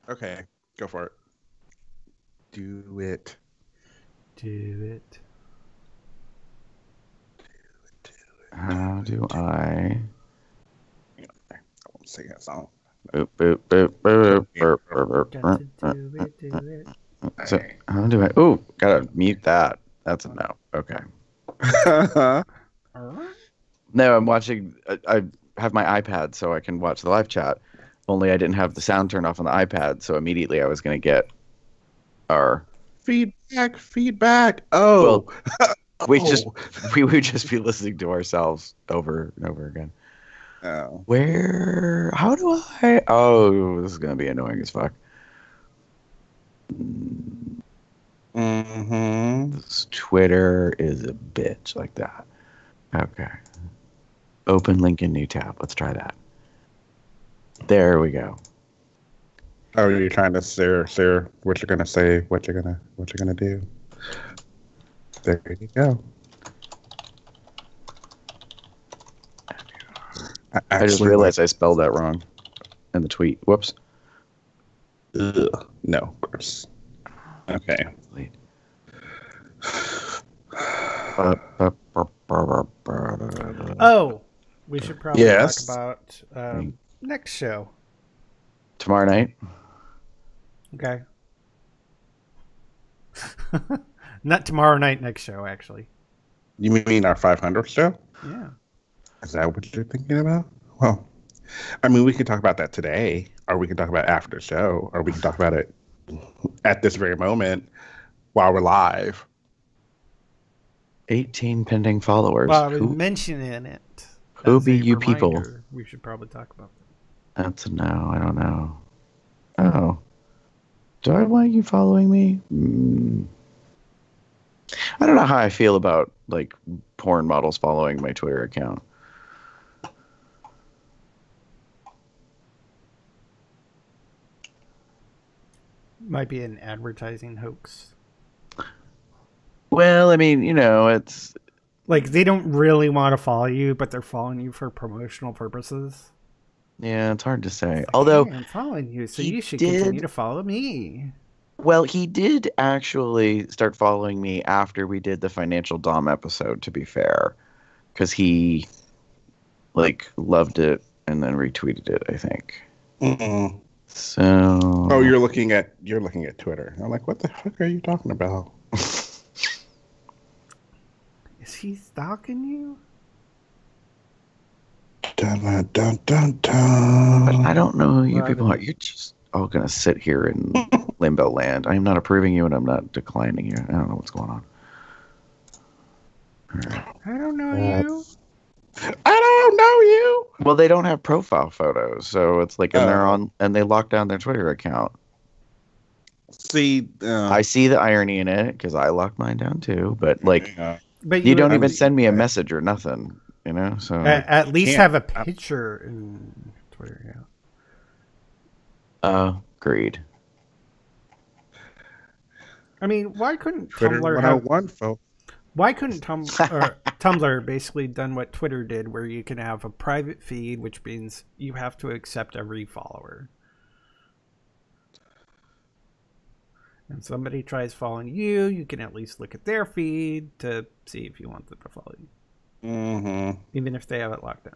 Okay, go for it. Do it. Do it. How do I? I won't sing that song. Boop, boop, boop, boop, boop, boop, Got boop, to boop, do it, do it. So how do I? Oh, gotta mute that. That's a no. Okay. No, I'm watching. I have my iPad so I can watch the live chat. Only I didn't have the sound turned off on the iPad, so immediately I was gonna get our. Feedback, feedback. Well, Oh, we oh. just we would just be listening to ourselves over and over again. Oh. Where? How do I? Oh, this is gonna be annoying as fuck. Mm-hmm. This Twitter is a bitch like that. Okay. Open link in new tab. Let's try that. There we go. Oh, you're trying to share what you're gonna say, what you're gonna do. There you go. I just Actually, realized I spelled that wrong in the tweet. Whoops. ugh, no, gross. Okay. Oh, we should probably talk Yes. about next show. Tomorrow night? Okay. Not tomorrow night, next show, actually. You mean our 500th show? Yeah. Is that what you're thinking about? Well, I mean, we could talk about that today, or we can talk about it after the show, or we can talk about it at this very moment while we're live. 18 pending followers. Well, I was mentioning it. Who as be a you reminder. people? We should probably talk about that. That's a no. I don't know. Oh. Do I want you following me? I don't know how I feel about like porn models following my Twitter account. Might be an advertising hoax. Well, I mean, it's Like, they don't really want to follow you, but they're following you for promotional purposes. yeah, it's hard to say. Like, Although hey, I'm following you, so he you should did- continue to follow me. Well, he did actually start following me after we did the financial dom episode, to be fair, because he loved it and then retweeted it, I think. Mm-mm. So Oh, you're looking at Twitter. I'm like, what the fuck are you talking about? Is he stalking you? Dun, dun, dun, dun, But dun. I don't know who you Well, people are. You're just all gonna sit here in limbo land. I'm not approving you and I'm not declining you. I don't know what's going on. All right. I don't know you. I don't know you. Well, they don't have profile photos, so it's like, and they're Oh. on, and they lock down their Twitter account. See, I see the irony in it because I locked mine down too. But But you don't at even le- send me a message or nothing, So at least Can't- have a picture in Twitter. agreed. I mean, why couldn't Twitter Tumblr have? 101, folks. Why couldn't Tumblr basically done what Twitter did, where you can have a private feed, which means you have to accept every follower. And somebody tries following you, you can at least look at their feed to see if you want them to follow you, Mm-hmm. even if they have it locked down.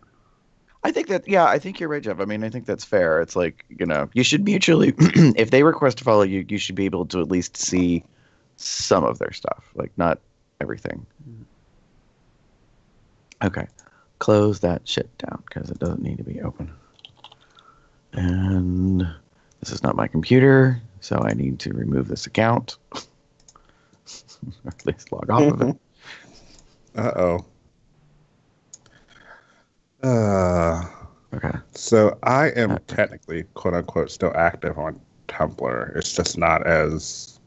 I think that, yeah, I think you're right, Jeff. I mean, I think that's fair. It's like, you should mutually, if they request to follow you, you should be able to at least see some of their stuff, like not everything. Okay. Close that shit down because it doesn't need to be open. And this is not my computer, so I need to remove this account. Or at least log off of it. Uh-oh. Okay. So I am technically, quote unquote, still active on Tumblr. It's just not as.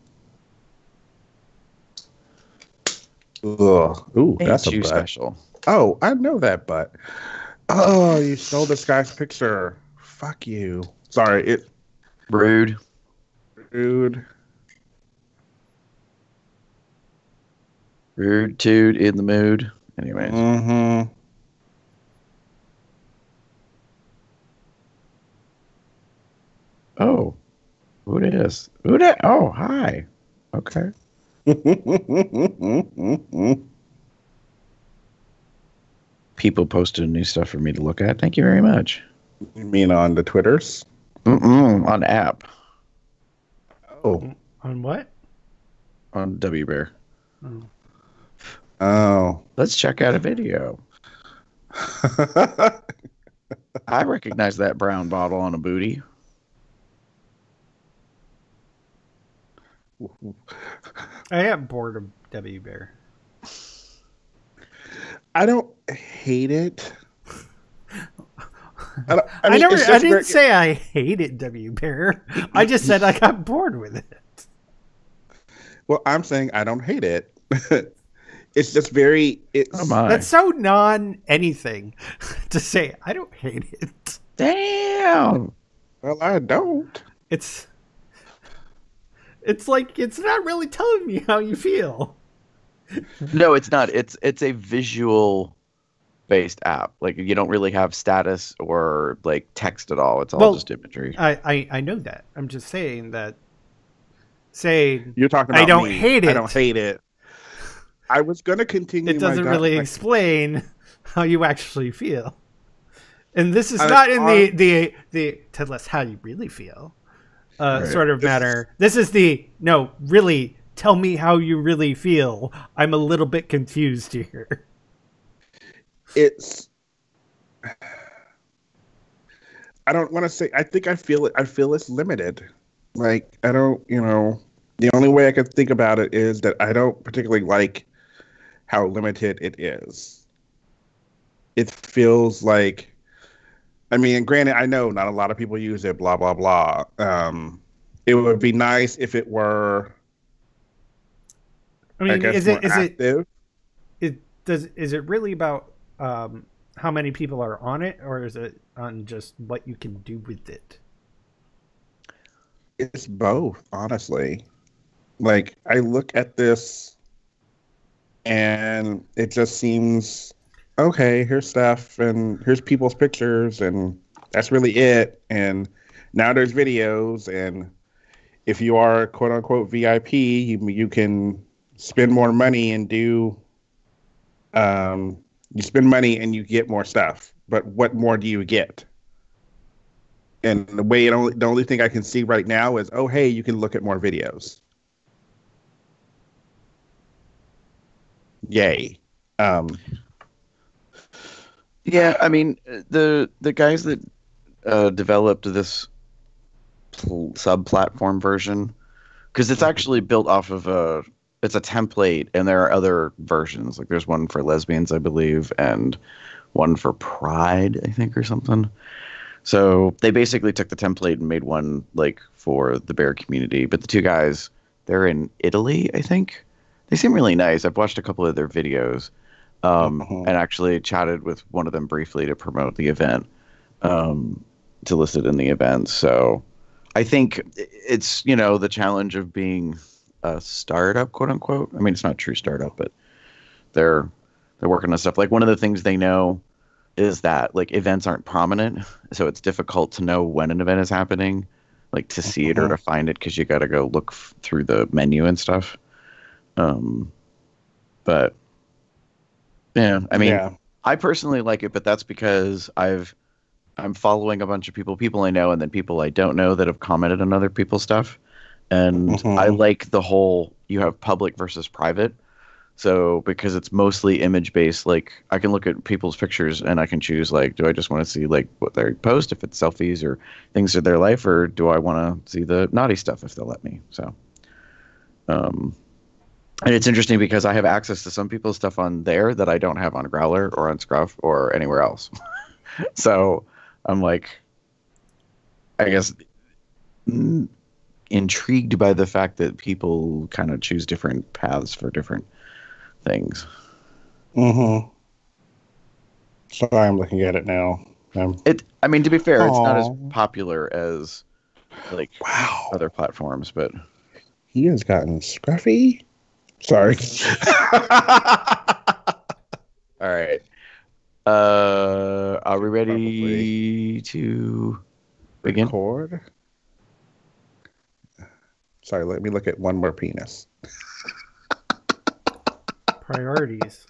Ugh. Ooh, Ain't that's a too butt. special. Oh, I know that butt. Oh, you stole this guy's picture. Fuck you. Sorry, Rude. rude. Rude dude in the mood. Anyways. Mm-hmm. Oh. Who it is? Who that? Oh, hi. Okay. People posted new stuff for me to look at. Thank you very much. You mean on the Twitters? On app. Oh. On what? On W Bear. Oh. Oh. Let's check out a video. I recognize that brown bottle on a booty. I am bored of W Bear. I don't hate it. I didn't say I hated W Bear. I just said I got bored with it. Well, I'm saying I don't hate it. It's just very. That's so non anything to say. I don't hate it. Damn. Well, I don't. It's like it's not really telling me how you feel. No, it's not. It's a visual based app. Like you don't really have status or like text at all. It's all just imagery. I know that. I'm just saying that. Saying you're talking about I don't hate it. I don't hate it. I was going to continue. It doesn't really explain how you actually feel. And this is not in the tell us how you really feel sort of matter. This is no, really, tell me how you really feel. I'm a little bit confused here. I don't want to say, I think I feel it. I feel it's limited. Like, I don't, the only way I could think about it is that I don't particularly like how limited it is. It feels like, I mean, granted, I know not a lot of people use it, blah, blah, blah. It would be nice if it were, I mean, is it really about how many people are on it, or is it on just what you can do with it? It's both, honestly. Like, I look at this and it just seems, okay, here's stuff and here's people's pictures and that's really it. And now there's videos, and if you are quote unquote VIP, you can spend more money and do, you spend money and you get more stuff. But what more do you get? And the only thing I can see right now is, oh, hey, you can look at more videos. Yay. Yeah, I mean, the guys that developed this sub-platform version, because it's actually built off of it's a template, and there are other versions. Like there's one for lesbians, I believe, and one for Pride, I think, or something. So they basically took the template and made one like for the bear community. But the two guys, they're in Italy, I think. They seem really nice. I've watched a couple of their videos, and actually chatted with one of them briefly to promote the event, to list it in the event. So I think it's, the challenge of being a startup, quote unquote. I mean, it's not a true startup, but they're working on stuff. Like one of the things they know is that like events aren't prominent, so it's difficult to know when an event is happening, like to see it or to find it, because you got to go look through the menu and stuff. But yeah, I mean, I personally like it, but that's because I'm following a bunch of people I know, and then people I don't know that have commented on other people's stuff, and I like the whole you have public versus private. So because it's mostly image based, like I can look at people's pictures and I can choose, like, do I just want to see like what they post, if it's selfies or things of their life, or do I want to see the naughty stuff if they'll let me? So, and it's interesting because I have access to some people's stuff on there that I don't have on Growler or on Scruff or anywhere else. So I'm like, I guess intrigued by the fact that people kind of choose different paths for different things. Sorry, I'm looking at it now. I mean, to be fair, it's not as popular as like other platforms, but he has gotten scruffy. Sorry. All right. Are we ready to begin? Record? Sorry, let me look at one more penis. Priorities.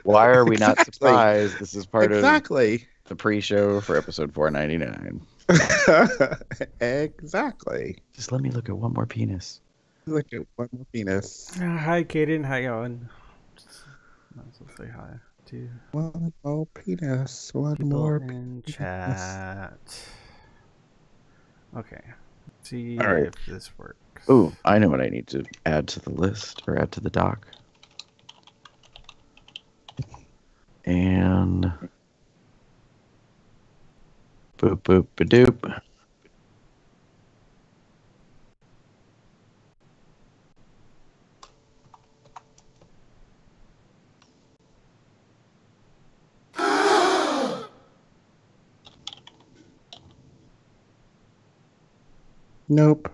Why are we not surprised? This is part of the pre-show for episode 499. Exactly. Just let me look at one more penis. Look at one more penis. Hi, Kaden. How you going? Might as well say hi to one more penis. One people more in penis. chat. Okay. Let's see All right. if this works. Ooh, I know what I need to add to the list or add to the doc. And boop boop ba doop. Nope.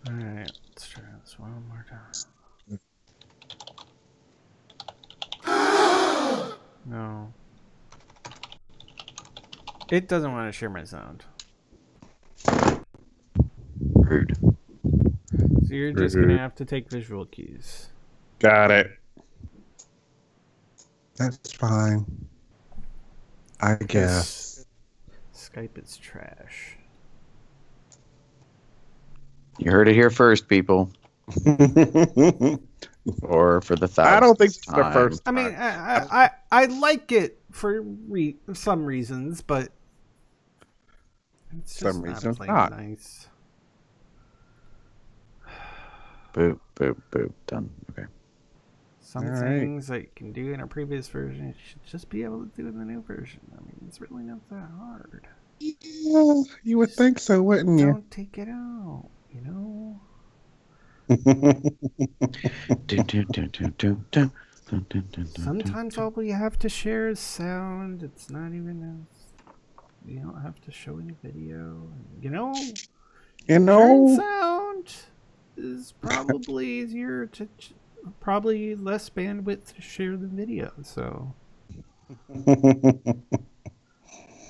All right, let's try this one more time. No. It doesn't want to share my sound. Rude. So you're just going to have to take visual cues. Got it. That's fine. I guess. Skype is trash. You heard it here first, people. Or for the 1000th I don't think it's time. the first. I mean, I like it for some reasons, but it's just Some reasons plain not. Nice. Boop, boop, boop. Done. Okay. Some All things that you can do in a previous version, you should just be able to do in the new version. I mean, it's really not that hard. Yeah, you would think so, wouldn't you? Don't take it out, you know? Sometimes all we have to share is sound. It's not even you don't have to show any video. You know? Sharing sound is probably easier to probably less bandwidth to share the video, so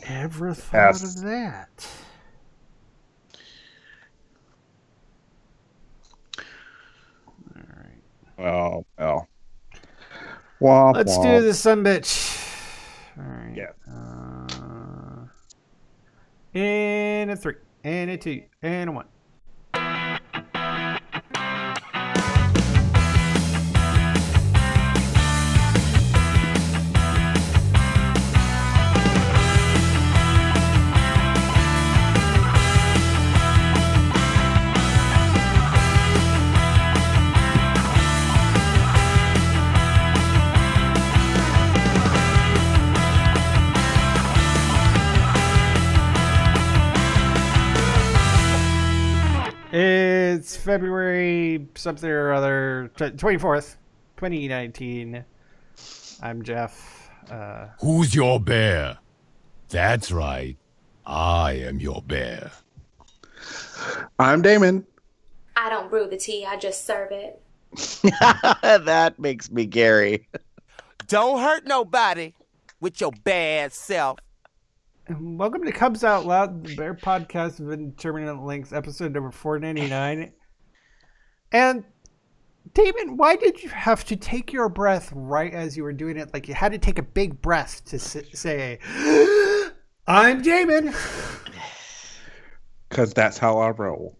ever thought of that? Well. Let's do the sumbitch. All right. Yeah. And a 3, and a 2, and a 1. It's February something or other, 24th, 2019. I'm Jeff. Who's your bear? That's right. I am your bear. I'm Damon. I don't brew the tea, I just serve it. That makes me Gary. Don't hurt nobody with your bad self. And welcome to Cubs Out Loud, the Bear Podcast of Interminable Lengths, episode number 499. And, Damon, why did you have to take your breath right as you were doing it? Like you had to take a big breath to say, I'm Damon. Because that's how I roll.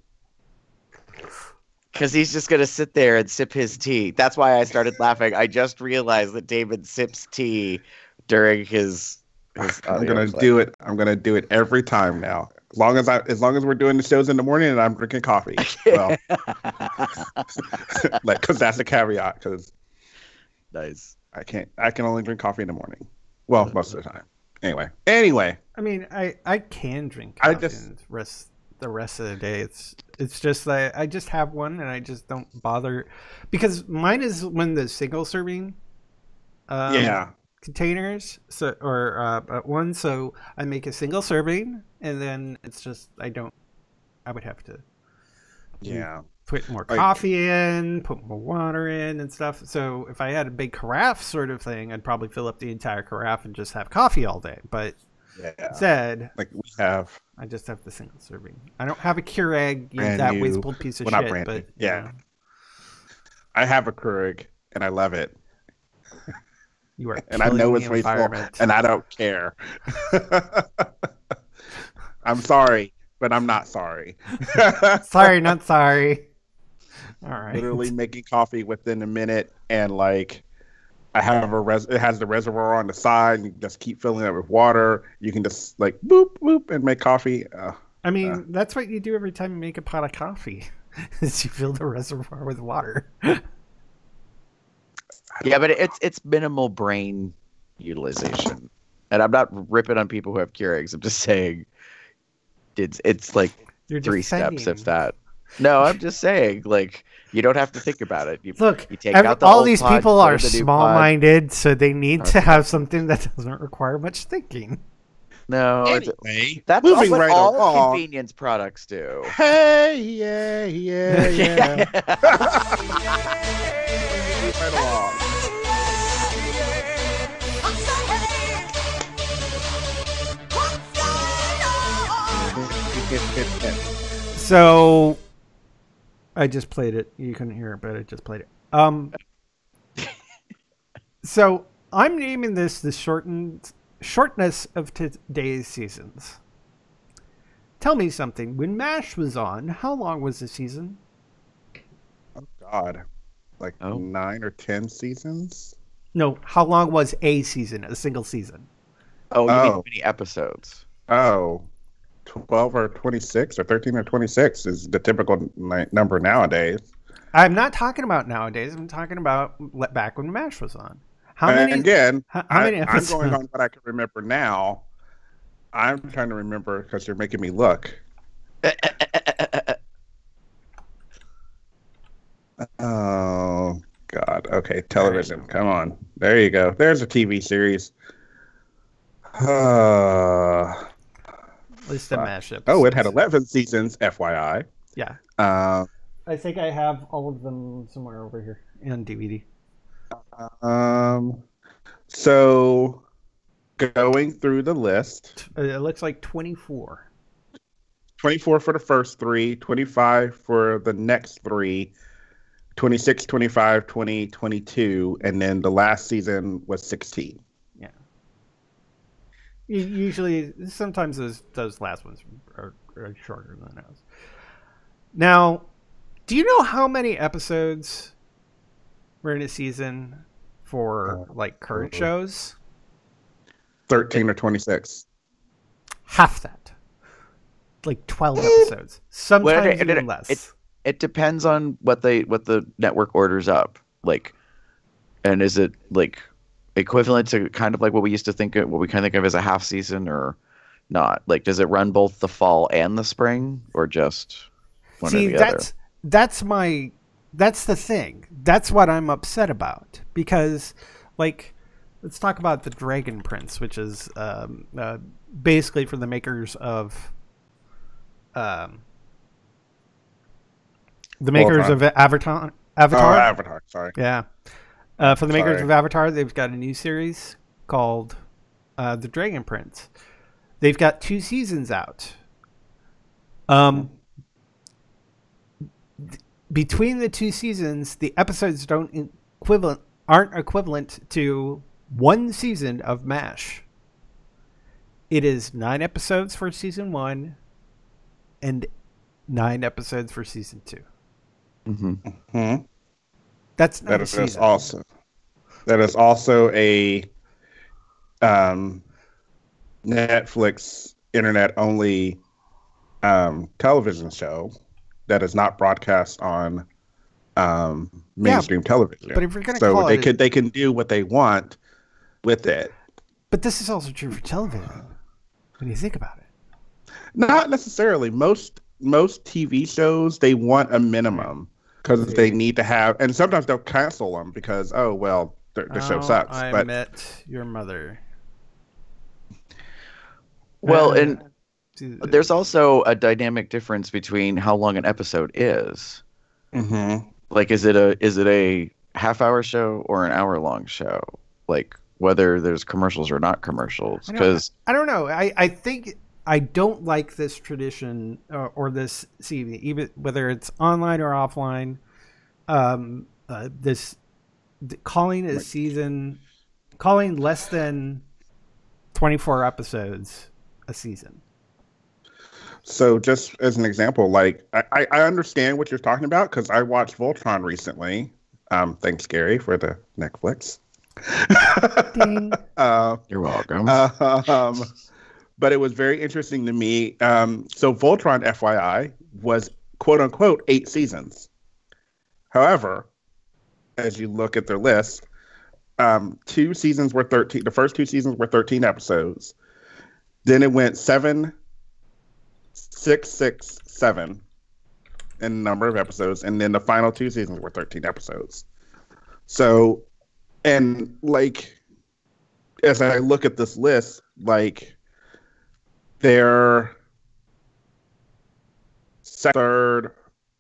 Because he's just going to sit there and sip his tea. That's why I started laughing. I just realized that David sips tea during his I'm gonna do it. I'm gonna do it every time now. As long as we're doing the shows in the morning and I'm drinking coffee. Well, because that's a caveat. Because nice. I can only drink coffee in the morning. Well, most of the time. Anyway. I mean, I can drink coffee and the rest of the day. It's just that I just have one and I just don't bother because mine is when the single serving. Containers, so one, so I make a single serving and then it's just I would have to put more coffee in, put more water in and stuff. So if I had a big carafe sort of thing, I'd probably fill up the entire carafe and just have coffee all day. But instead, like we have, I just have the single serving. I don't have a Keurig, that wasteful piece of shit. But yeah, I have a Keurig and I love it. You are, and I know it's wasteful, and I don't care. I'm sorry, but I'm not sorry. Sorry, not sorry. All right. Literally making coffee within a minute, and like I have it has the reservoir on the side, and you just keep filling it with water. You can just like boop boop and make coffee. I mean, that's what you do every time you make a pot of coffee. Is you fill the reservoir with water. Yeah, but it's minimal brain utilization, and I'm not ripping on people who have Keurigs. I'm just saying it's like You're 3 defending. steps, if that. No, I'm just saying, like, you don't have to think about it. You take out the all old these pod, people put are in the new small-minded, so they need to have something that doesn't require much thinking. No, anyway, that's moving what right all along. convenience products do. Hey, yeah. Right along. So, I just played it. You couldn't hear it, but I just played it. So, I'm naming this the shortness of today's seasons. Tell me something. When MASH was on, how long was the season? Oh, God. Like 9 or 10 seasons? No, how long was a season, a single season? Oh, you mean how many episodes? Oh, 12 or 26 or 13 or 26 is the typical number nowadays. I'm not talking about nowadays. I'm talking about back when MASH was on. How many? Again, how many episodes? I'm going on what I can remember now. I'm trying to remember because you're making me look. Oh, God. Okay, television. Come on. There you go. There's a TV series. At least a MASH episode. Oh, it had 11 seasons, FYI. Yeah. I think I have all of them somewhere over here on DVD. So, going through the list. It looks like 24. 24 for the first 3, 25 for the next 3, 26, 25, 20, 22, and then the last season was 16. Yeah. Usually, sometimes those last ones are shorter than those. Now, do you know how many episodes were in a season for like current shows? 13 or 26. Half that. Like 12 episodes. Sometimes even less. It depends on what the network orders up. Like, and is it like equivalent to kind of like what we used to think of, what we kind of think of as a half season, or not? Like, does it run both the fall and the spring, or just one or the other? That's the thing. That's what I'm upset about, because, like, let's talk about the Dragon Prince, which is basically from the makers of Avatar. Oh, Avatar. Sorry. Yeah. For the makers of Avatar, they've got a new series called The Dragon Prince. They've got 2 seasons out. Between the 2 seasons, the episodes aren't equivalent to 1 season of MASH. It is 9 episodes for season 1 and 9 episodes for season 2. Mm-hmm. That's not a season. That is also a Netflix internet only television show that is not broadcast on mainstream television. But if you're going to call it, they can do what they want with it. But this is also true for television when you think about it. Not necessarily. Most TV shows, they want a minimum because they need to have, and sometimes they'll cancel them because the show sucks. I met your mother. Well, and there's also a dynamic difference between how long an episode is. Mm-hmm. Like, is it a half-hour show or an hour-long show? Like, whether there's commercials or not commercials? Because I don't know. I think I don't like this tradition or this even whether it's online or offline. This calling a season, calling less than 24 episodes a season. So just as an example, like I understand what you're talking about because I watched Voltron recently. Thanks, Gary, for the Netflix. Ding. you're welcome. But it was very interesting to me. So Voltron, FYI, was quote unquote 8 seasons. However, as you look at their list, 2 seasons were 13. The first 2 seasons were 13 episodes. Then it went 7, 6, 6, 7 in number of episodes, and then the final 2 seasons were 13 episodes. So, and like, as I look at this list, like, their third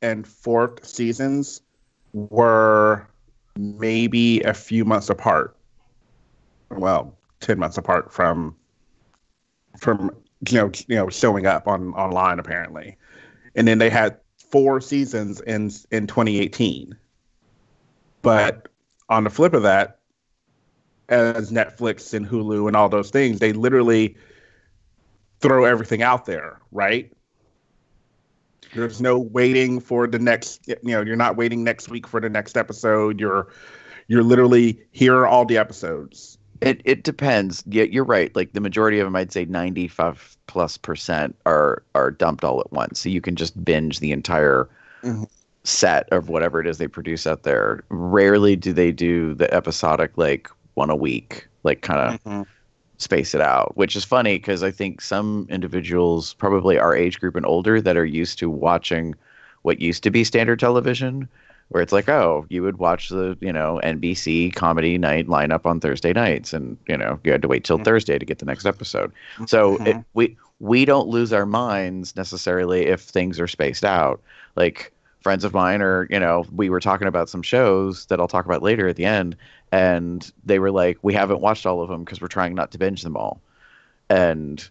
and fourth seasons were maybe a few months apart. Well, 10 months apart from showing up online apparently. And then they had 4 seasons in 2018. But on the flip of that, as Netflix and Hulu and all those things, they literally throw everything out there, right? There's no waiting for the next, you're not waiting next week for the next episode. You're literally, here are all the episodes. It depends. Yeah, you're right. Like the majority of them, I'd say 95+% are dumped all at once. So you can just binge the entire set of whatever it is they produce out there. Rarely do they do the episodic, like, one a week, like kind of space it out, which is funny because I think some individuals, probably our age group and older, that are used to watching what used to be standard television, where it's like, oh, you would watch the, NBC comedy night lineup on Thursday nights, and, you had to wait till Thursday to get the next episode. So we don't lose our minds necessarily if things are spaced out. Like, friends of mine are, we were talking about some shows that I'll talk about later at the end, and they were like, we haven't watched all of them because we're trying not to binge them all. And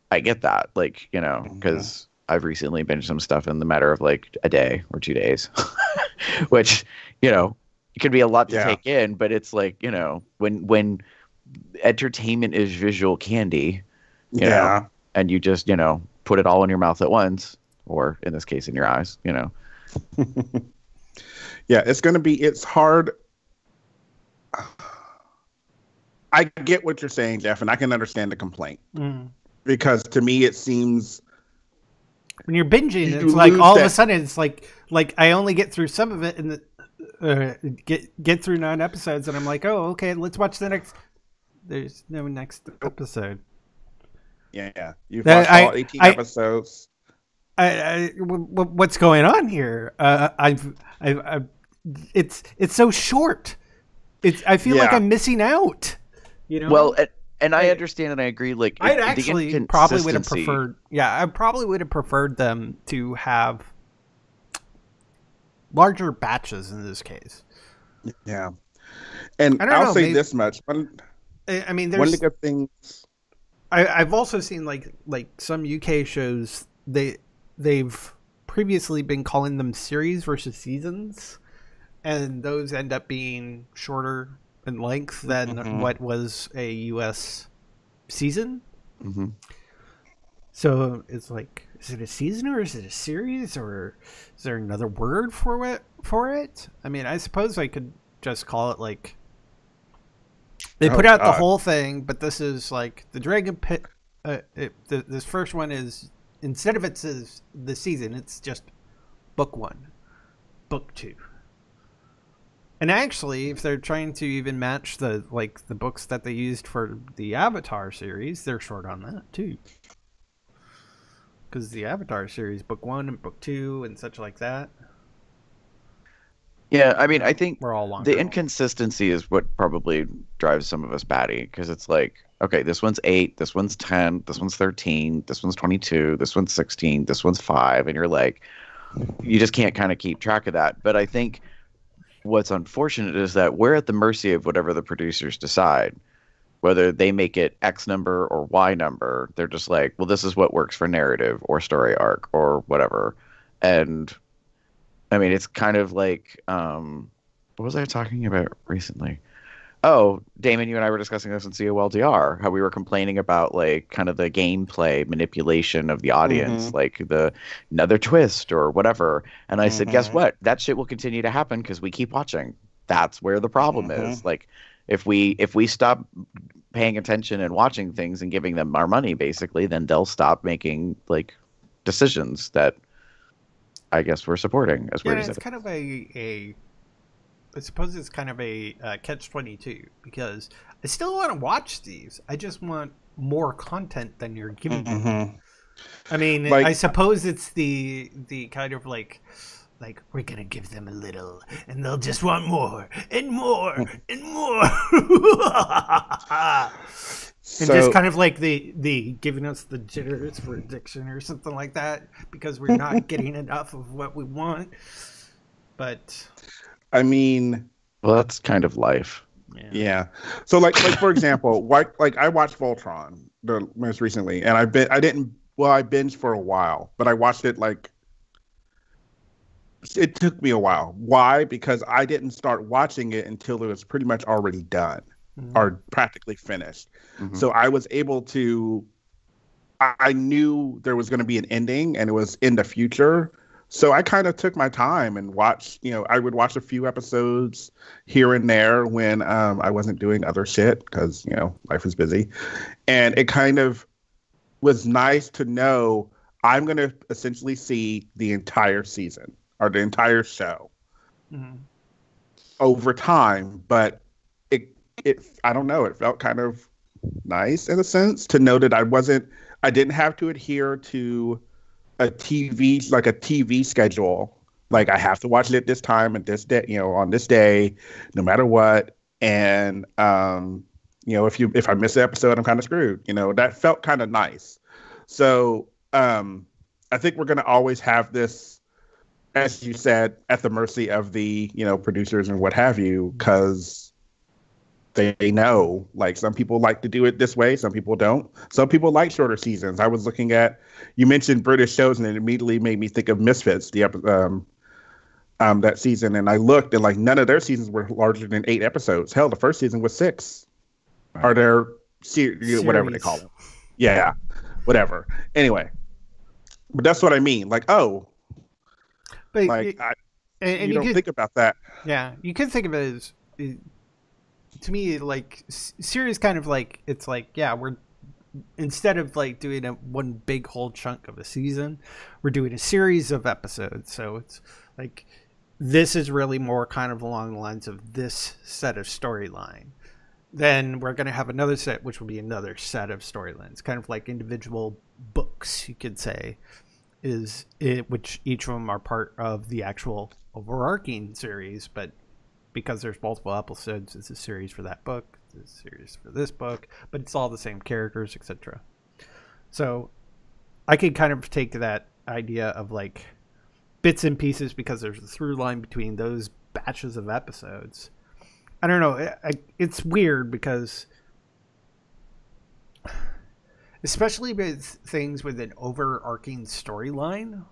I get that, like, because I've recently binged some stuff in the matter of like a day or 2 days, which, it could be a lot to take in, but it's like, when entertainment is visual candy, you know, and you just, put it all in your mouth at once, or in this case, in your eyes, Yeah, it's hard. I get what you're saying, Jeff, and I can understand the complaint. Because to me, it seems when you're binging, it's like all of a sudden it's like I only get through some of it and get through 9 episodes, and I'm like, oh, okay, let's watch the next. There's no next episode. Yeah, you've watched all 18 episodes. What's going on here? It's so short. I feel like I'm missing out. Well, and I understand and I agree. Like, I'd actually probably would have preferred. Yeah, I probably would have preferred them to have larger batches in this case. Yeah, and I'll say this much. I mean, there's one of the good things. I've also seen like some UK shows. They've previously been calling them series versus seasons, and those end up being shorter in length than what was a US season. So it's like, is it a season or is it a series, or is there another word for it? I mean, I suppose I could just call it like they put out the whole thing, but this is like the Dragon Pit. This first one is, instead of it says the season, it's just book 1, book 2. And actually, if they're trying to even match the books that they used for the Avatar series, they're short on that too. Because the Avatar series, book 1 and book 2 and such like that. Yeah, I mean, I think we're all the inconsistency is what probably drives some of us batty, because it's like, okay, this one's 8, this one's 10, this one's 13, this one's 22, this one's 16, this one's 5, and you're like, you just can't kind of keep track of that. But I think what's unfortunate is that we're at the mercy of whatever the producers decide. Whether they make it X number or Y number, they're just like, well, this is what works for narrative or story arc or whatever. And I mean, it's kind of like, what was I talking about recently? Oh, Damon, you and I were discussing this in COLDR, how we were complaining about like kind of the gameplay manipulation of the audience, like the another twist or whatever. And I said, guess what? That shit will continue to happen because we keep watching. That's where the problem is. Like, if we stop paying attention and watching things and giving them our money, basically, then they'll stop making like decisions that I guess we're supporting. As weird as it's kind of I suppose it's kind of a catch-22 because I still want to watch these. I just want more content than you're giving me. I mean, like, I suppose it's the kind of like we're gonna give them a little, and they'll just want more and more and more. And just kind of like the giving us the jitters for addiction or something like that because we're not getting enough of what we want. But I mean, well, that's kind of life. Yeah. So like for example, like I watched Voltron the most recently, and I binged for a while, but I watched it like. It took me a while. Why? Because I didn't start watching it until it was pretty much already done or practically finished. So I was able to, I knew there was going to be an ending and it was in the future. So I kind of took my time and watched, I would watch a few episodes here and there when I wasn't doing other shit because, life is busy. And it kind of was nice to know I'm going to essentially see the entire season. Or the entire show over time, but it I don't know, it felt kind of nice in a sense to know that I didn't have to adhere to a TV schedule. Like I have to watch it at this time and this day, on this day, no matter what. And if I miss an episode, I'm kind of screwed. That felt kind of nice. So I think we're gonna always have this, as you said, at the mercy of the, producers and what have you, because they know, like, some people like to do it this way. Some people don't. Some people like shorter seasons. I was looking at, you mentioned British shows, and it immediately made me think of Misfits, that season. And I looked, and like none of their seasons were larger than 8 episodes. Hell, the first season was 6. Right. Or their whatever they call them. Yeah, whatever. Anyway, but that's what I mean. Like, oh. But like, you don't think about that. Yeah, you could think of it as, to me, like, series kind of like, it's like, yeah, we're, instead of like doing one big whole chunk of a season, we're doing a series of episodes. So it's like, this is really more kind of along the lines of this set of storyline. Then we're going to have another set, which will be another set of storylines, kind of like individual books, you could say. Which each of them are part of the actual overarching series, but because there's multiple episodes, it's a series for that book, it's a series for this book, but it's all the same characters, etc. So I could kind of take that idea of like bits and pieces because there's a through line between those batches of episodes. I don't know. It's weird because, especially with things with an overarching storyline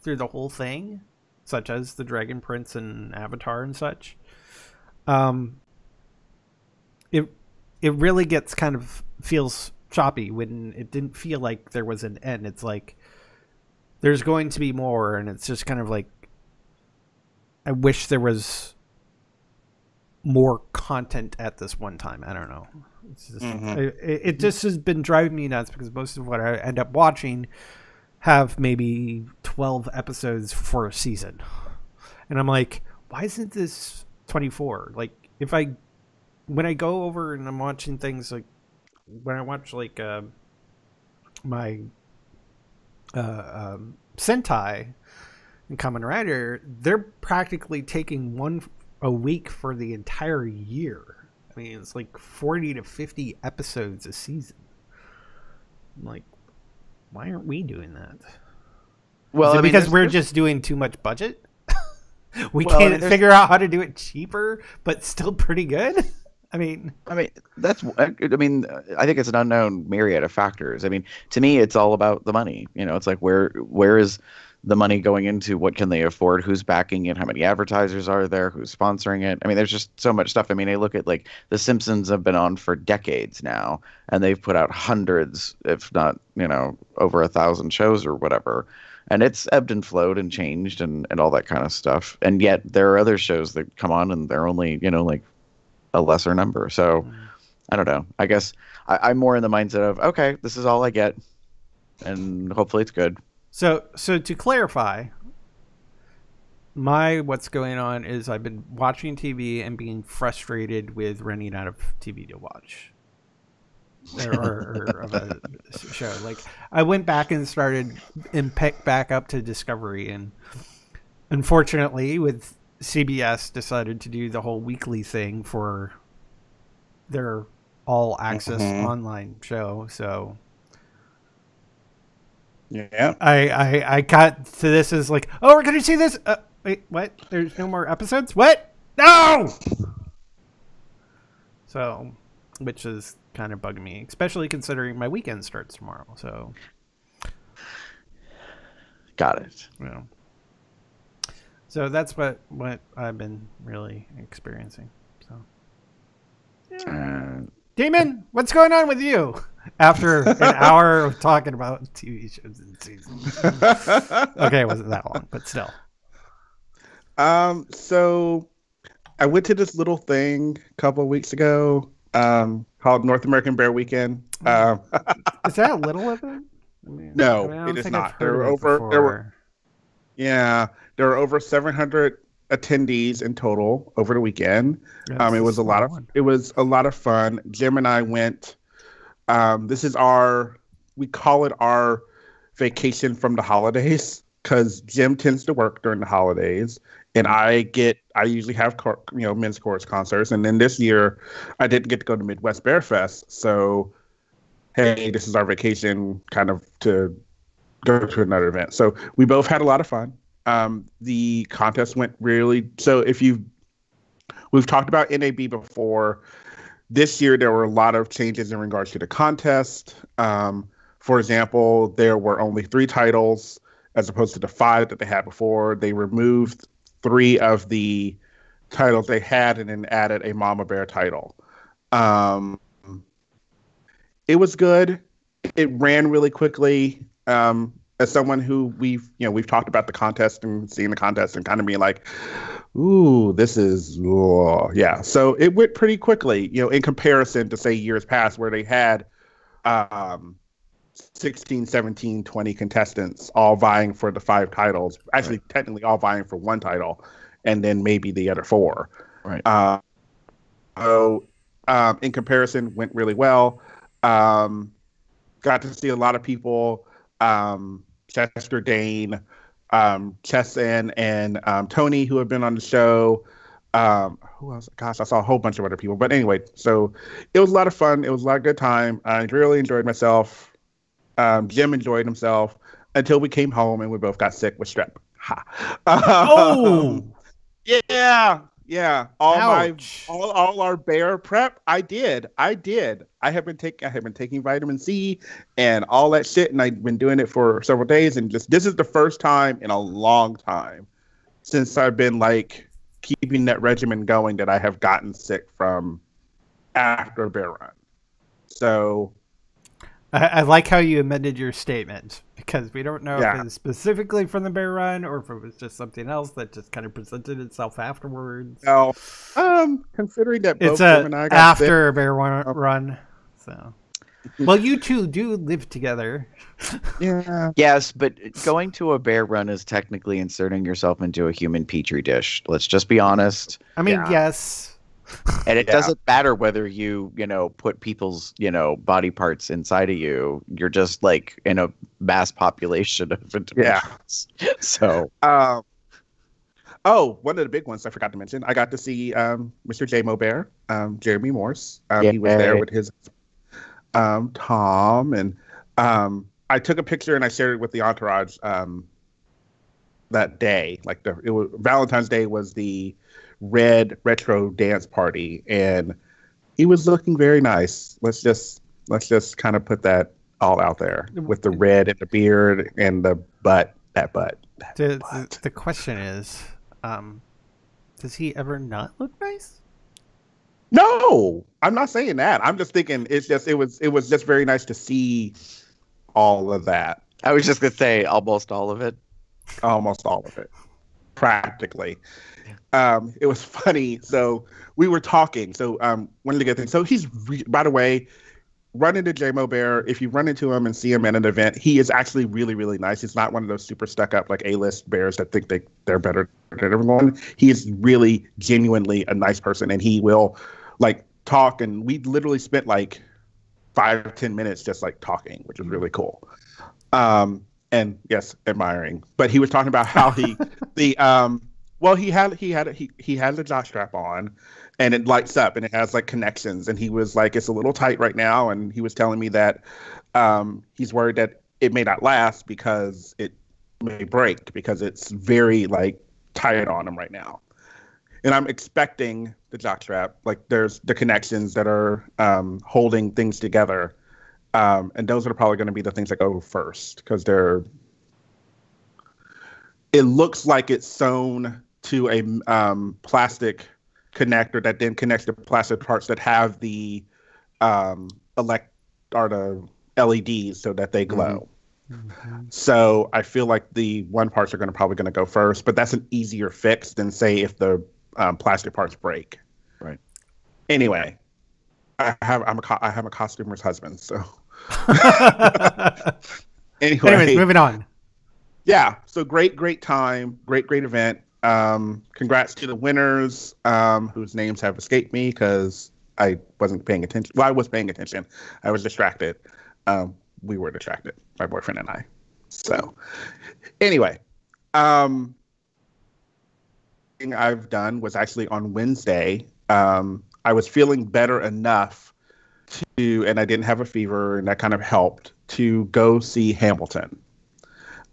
through the whole thing, such as the Dragon Prince and Avatar and such, it really gets kind of feels choppy when it didn't feel like there was an end. It's like there's going to be more, and it's just kind of like I wish there was more content at this one time. I don't know. It's just, it just has been driving me nuts because most of what I end up watching have maybe 12 episodes for a season. And I'm like, why isn't this 24? Like, when I go over and I'm watching things like, when I watch like my Sentai and Kamen Rider, they're practically taking one a week for the entire year. I mean, it's like 40 to 50 episodes a season. I'm like, why aren't we doing that? Well, Is it because we're there's just doing too much budget? We Well, can't figure out how to do it cheaper, but still pretty good. I mean, that's. I mean, I think it's an unknown myriad of factors. I mean, to me, it's all about the money. You know, it's like where is the money going into? What can they afford? Who's backing it? How many advertisers are there? Who's sponsoring it? I mean, there's just so much stuff. I mean, I look at like The Simpsons have been on for decades now, and they've put out hundreds, if not, over 1,000 shows or whatever. And it's ebbed and flowed and changed and all that kind of stuff. And yet there are other shows that come on and they're only, like a lesser number. So I don't know. I guess I'm more in the mindset of, okay, this is all I get. And hopefully it's good. So to clarify, what's going on is I've been watching TV and being frustrated with running out of TV to watch. or of a show. Like I went back and started and picked back up to Discovery, and unfortunately with CBS decided to do the whole weekly thing for their all access online show. So yeah, I got to this as like, oh, we're gonna see this. Wait, what? There's no more episodes? What? No. So, which is kind of bugging me, especially considering my weekend starts tomorrow. So, got it. Yeah. So that's what I've been really experiencing. So, yeah. Damon, what's going on with you? After an hour of talking about TV shows and seasons. Okay, it wasn't that long, but still. So I went to this little thing a couple of weeks ago. Called North American Bear Weekend. Is that a little of it? No, it is not. There were over 700 attendees in total over the weekend. It was a lot of fun. Jim and I went. We call it our vacation from the holidays because Jim tends to work during the holidays. And I usually have, men's chorus concerts. And then this year, I didn't get to go to Midwest Bear Fest. So, hey, this is our vacation kind of to go to another event. So we both had a lot of fun. The contest went really, so we've talked about NAB before. This year, there were a lot of changes in regards to the contest. For example, there were only 3 titles as opposed to the 5 that they had before. They removed 3 of the titles they had and then added a Mama Bear title. It was good. It ran really quickly. As someone who we've talked about the contest and seeing the contest and kind of being like, ooh, this is, yeah. So it went pretty quickly, in comparison to say years past where they had 16, 17, 20 contestants all vying for the 5 titles. Actually, right. Technically all vying for 1 title, and then maybe the other 4. Right. In comparison, went really well. Got to see a lot of people. Chester Dane, Chesson, and Tony, who have been on the show. Who else? Gosh, I saw a whole bunch of other people. But anyway, so it was a lot of fun. It was a lot of good time. I really enjoyed myself. Jim enjoyed himself until we came home and we both got sick with strep. Yeah. All our bear prep. I did. I have been taking vitamin C and all that shit, and I've been doing it for several days. And this is the first time in a long time since I've been like keeping that regimen going that I have gotten sick from after a bear run. So. I like how you amended your statement because we don't know if it was specifically from the bear run or if it was just something else that just kind of presented itself afterwards. Well, considering that both it's Jim and I got after sick, a bear run, so well, you two do live together. Yeah. Yes, but going to a bear run is technically inserting yourself into a human petri dish. Let's just be honest. I mean, yes. And it doesn't matter whether you put people's, body parts inside of you. You're just like in a mass population of individuals. Yeah. So. One of the big ones I forgot to mention. I got to see Mr. J-Mo Bear, Jeremy Morse. He was there with his Tom, and I took a picture and I shared it with the entourage that day. Like Valentine's Day was the red retro dance party, and he was looking very nice. Let's just kind of put that all out there with the red and the beard and the butt. That butt. The question is, does he ever not look nice? No, I'm not saying that. I'm just thinking it was just very nice to see all of that. I was just gonna say almost all of it. Almost all of it, practically. It was funny. So we were talking. So one of the good things. So he's by the way, run into J-Mo Bear. If you run into him and see him at an event, he is actually really, really nice. He's not one of those super stuck up like A-list bears that think they're better than everyone. He is really genuinely a nice person, and he will like talk. And we literally spent like 5-10 minutes just like talking, which was really cool. And yes, admiring. But he was talking about how he had the jockstrap on, and it lights up and it has like connections, and he was like, it's a little tight right now, and he was telling me that he's worried that it may not last because it may break because it's very like tight on him right now. And I'm expecting the jockstrap, like there's the connections that are holding things together. And those are probably going to be the things that go first because it looks like it's sewn to a plastic connector that then connects the plastic parts that have the the LEDs so that they glow. Mm-hmm. So I feel like the one parts are probably going to go first, but that's an easier fix than say if the plastic parts break. Right. Anyway, I have a costumer's husband, so. Anyways, moving on. Yeah, so great time, great event. Congrats to the winners, whose names have escaped me because I wasn't paying attention. Well, I was paying attention. I was distracted. We were distracted, my boyfriend and I. So, anyway, thing I've done was actually on Wednesday. I was feeling better enough and I didn't have a fever, and that kind of helped to go see Hamilton.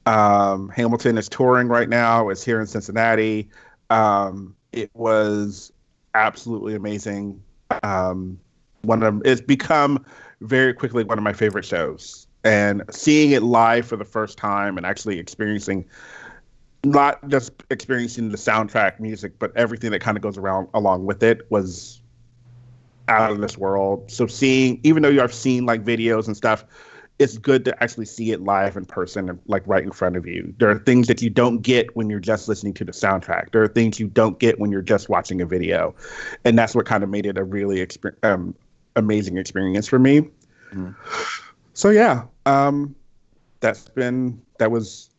Hamilton is touring right now. It's here in Cincinnati. It was absolutely amazing. It's become very quickly one of my favorite shows, and seeing it live for the first time and actually not just experiencing the soundtrack music, but everything that kind of goes along with it was out of this world. So even though I've seen like videos and stuff, it's good to actually see it live in person and like right in front of you. There are things that you don't get when you're just listening to the soundtrack. There are things you don't get when you're just watching a video. And that's what kind of made it a really amazing experience for me. Mm. So yeah, that was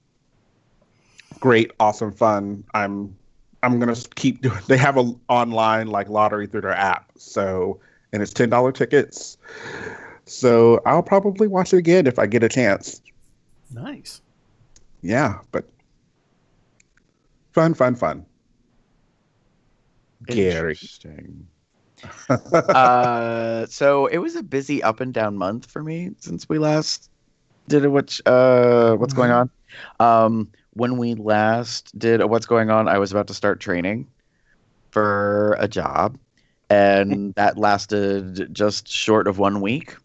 great, awesome fun. I'm gonna keep doing. They have a online like lottery through their app, and it's $10 tickets. So I'll probably watch it again if I get a chance. Nice. Yeah, but fun. Gary. Interesting. So it was a busy up and down month for me since we last did a what's going on. When we last did a what's going on, I was about to start training for a job, and that lasted just short of 1 week.